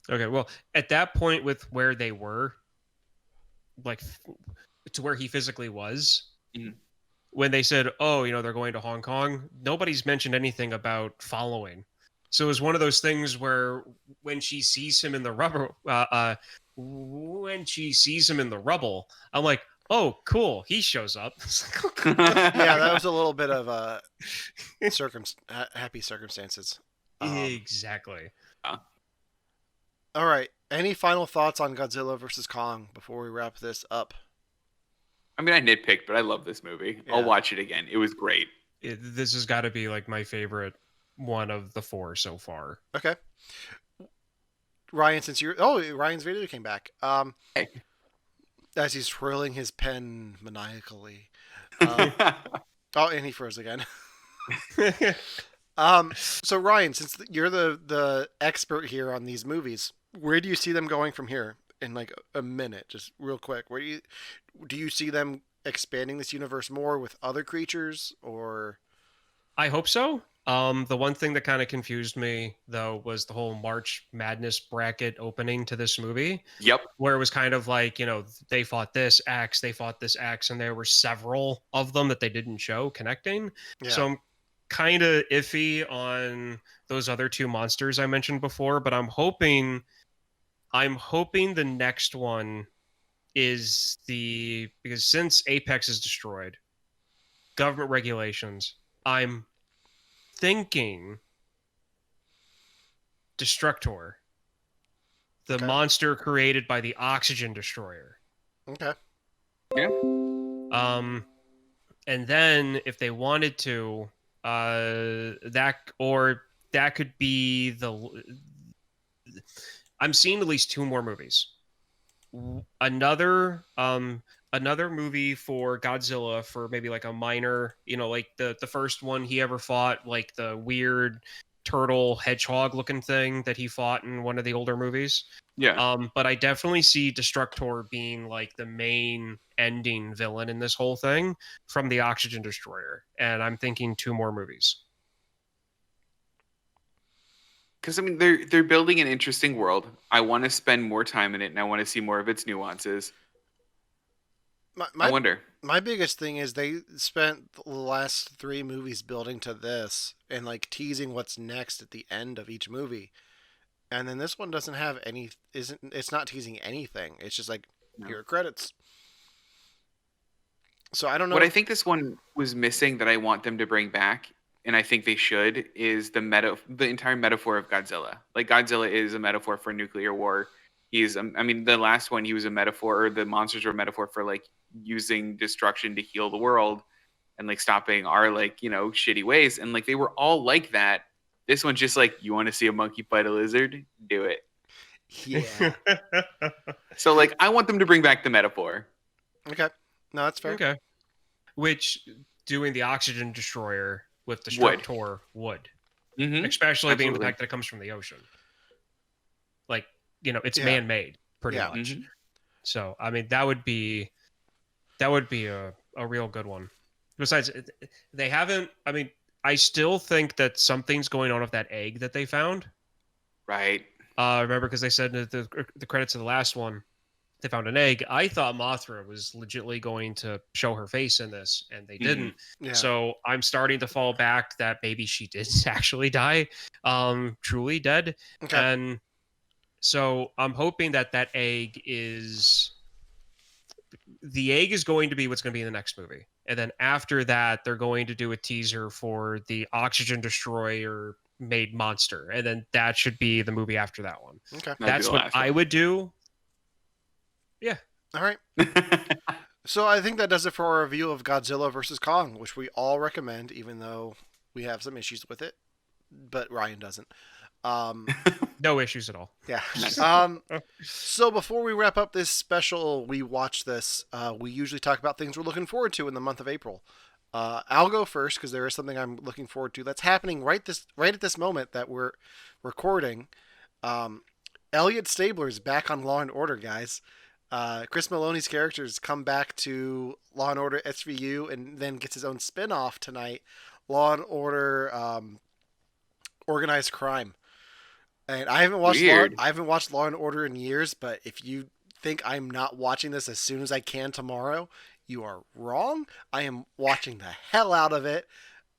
Okay, well, at that point with where they were, like to where he physically was, Mhm. when they said, "Oh, they're going to Hong Kong," nobody's mentioned anything about following. So it was one of those things where when she sees him in the rubble, I'm like, "Oh, cool, he shows up." Yeah, that was a little bit of happy circumstances. Exactly. All right. Any final thoughts on Godzilla vs Kong before we wrap this up? I mean, I nitpicked, but I love this movie. Yeah. I'll watch it again. It was great. This has got to be like my favorite one of the four so far. Okay. Ryan, Ryan's video came back. Hey. As he's twirling his pen maniacally. And he froze again. So Ryan, since you're the expert here on these movies, where do you see them going from here in like a minute, just real quick? Where do you see them expanding this universe more with other creatures, or? I hope so. The one thing that kind of confused me though was the whole March Madness bracket opening to this movie. Yep. Where it was kind of like, they fought this axe, and there were several of them that they didn't show connecting. Yeah. So I'm kind of iffy on those other two monsters I mentioned before, but I'm hoping the next one is because since Apex is destroyed, government regulations, I'm thinking Destructor, the Okay. monster created by the Oxygen Destroyer. Okay. Yeah. And then if they wanted to, that could be I'm seeing at least two more movies. Another movie for Godzilla for maybe like a minor, like the first one he ever fought, like the weird turtle hedgehog looking thing that he fought in one of the older movies. Yeah. But I definitely see Destructor being like the main ending villain in this whole thing from the Oxygen Destroyer. And I'm thinking two more movies. Because I mean, they're building an interesting world. I want to spend more time in it, and I want to see more of its nuances. I wonder. My biggest thing is they spent the last 3 movies building to this and like teasing what's next at the end of each movie. And then this one doesn't have it's not teasing anything. It's just like, here are credits. So I don't know. What I think this one was missing that I want them to bring back, and I think they should, is the entire metaphor of Godzilla. Like Godzilla is a metaphor for nuclear war. The last one he was a metaphor, or the monsters were a metaphor for like using destruction to heal the world and like stopping our like, you know, shitty ways. And like they were all like that. This one's just like, you want to see a monkey fight a lizard? Do it. Yeah. So like I want them to bring back the metaphor. Okay. No, that's fair. Okay. Which doing the oxygen destroyer with Would. Destructor would. Mm-hmm. Especially being the Absolutely. fact that it comes from the ocean. Like, you know, it's Yeah. man-made pretty Yeah. much. Mhm. So, I mean, that would be a real good one. Besides, they haven't. I mean, I still think that something's going on with that egg that they found. Right. Remember, because they said in the credits of the last one, they found an egg. I thought Mothra was legitimately going to show her face in this, and they didn't. Yeah. So I'm starting to fall back that maybe she did actually die, truly dead. Okay. And so I'm hoping that egg is going to be what's going to be in the next movie. And then after that, they're going to do a teaser for the oxygen destroyer made monster. And then that should be the movie after that one. Okay. That'd be That's the what last I one. would do. All right. So I think that does it for our review of Godzilla vs Kong, which we all recommend, even though we have some issues with it, but Ryan doesn't. No issues at all. Yeah. Nice. So before we wrap up this special, we watch this. We usually talk about things we're looking forward to in the month of April. I'll go first because there is something I'm looking forward to that's happening right at this moment that we're recording. Elliot Stabler's back on Law and Order, guys. Chris Maloney's characters come back to Law and Order SVU and then gets his own spin-off tonight, Law and Order Organized Crime. And I haven't watched Law and Order in years, but if you think I'm not watching this as soon as I can tomorrow, you are wrong. I am watching the hell out of it.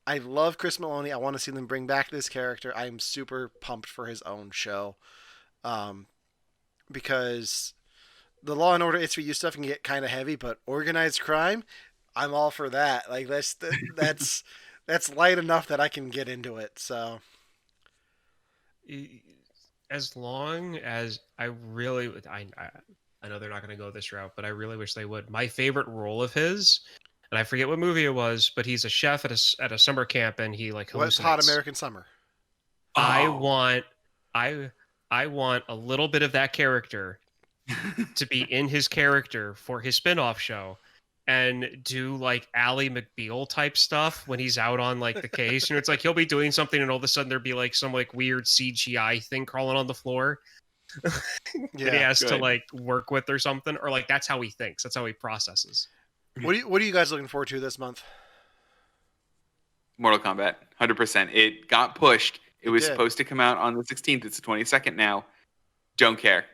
I love Chris Maloney. I want to see them bring back this character. I am super pumped for his own show. Because the Law and Order SVU stuff can get kind of heavy, but organized crime, I'm all for that. Like that's light enough that I can get into it. So As long as I really, I know they're not going to go this route, but I really wish they would. My favorite role of his, and I forget what movie it was, but he's a chef at a summer camp, and he like what's hallucinates. Hot American Summer? I Oh. want a little bit of that character to be in his character for his spin-off show and do like Ally McBeal type stuff when he's out on like the case. And it's like he'll be doing something and all of a sudden there'll be like some like weird CGI thing crawling on the floor that he has to good. like work with or something. Or like that's how he thinks. That's how he processes. What are you guys looking forward to this month? Mortal Kombat, 100%. It got pushed. It was did. supposed to come out on the 16th. It's the 22nd now. Don't care.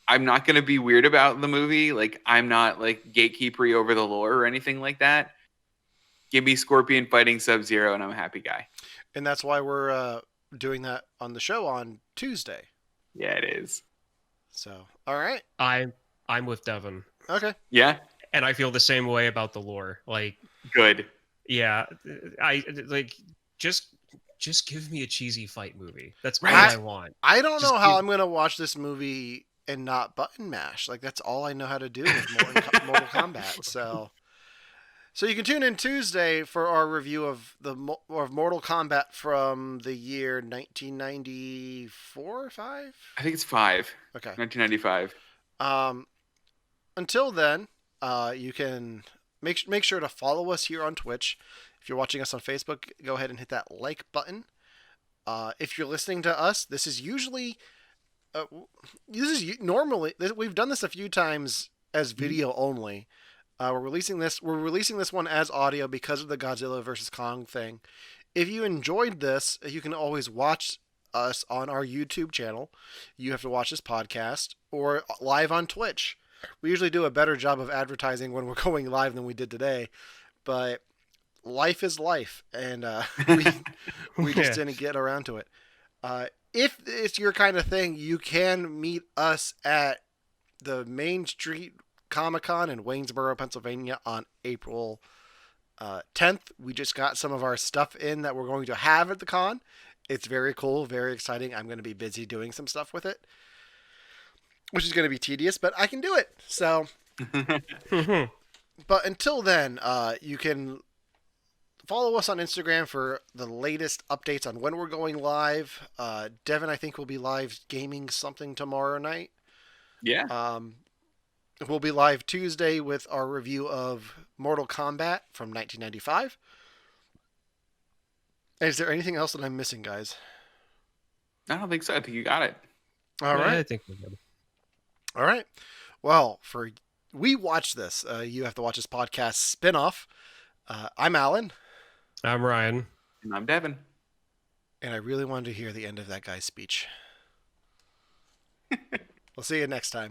I'm not going to be weird about the movie. Like, I'm not like gatekeepery over the lore or anything like that. Give me Scorpion fighting Sub-Zero and I'm a happy guy. And that's why we're doing that on the show on Tuesday. Yeah, it is. So, all right. I'm with Devin. Okay. Yeah, And I feel the same way about the lore. Like, good. yeah, I like just give me a cheesy fight movie. That's all Right. I want. I don't Just know how give- I'm going to watch this movie and not button mash. Like, that's all I know how to do with Mortal Kombat. So you can tune in Tuesday for our review of of Mortal Kombat from the year 1994, 5? I think it's 5. Okay. 1995. Until then, you can make sure to follow us here on Twitch. If you're watching us on Facebook, go ahead and hit that like button. If you're listening to us, this is usually normally we've done this a few times as video only. We're releasing this one as audio because of the Godzilla vs Kong thing. If you enjoyed this, you can always watch us on our YouTube channel. You have to watch this podcast or live on Twitch. We usually do a better job of advertising when we're going live than we did today, but life is life, and we just didn't get around to it. If it's your kind of thing, you can meet us at the Main Street Comic-Con in Waynesboro, Pennsylvania on April 10th. We just got some of our stuff in that we're going to have at the con. It's very cool, very exciting. I'm going to be busy doing some stuff with it, which is going to be tedious, but I can do it. So But until then, you can follow us on Instagram for the latest updates on when we're going live. Devin, I think, will be live gaming something tomorrow night. Yeah. We'll be live Tuesday with our review of Mortal Kombat from 1995. Is there anything else that I'm missing, guys? I don't think so. I think you got it. All right. I think we're good. All right. Well, for we watch this. You have to watch this podcast spinoff. I'm Alan, I'm Ryan. And I'm Devin. and I really wanted to hear the end of that guy's speech. We'll see you next time.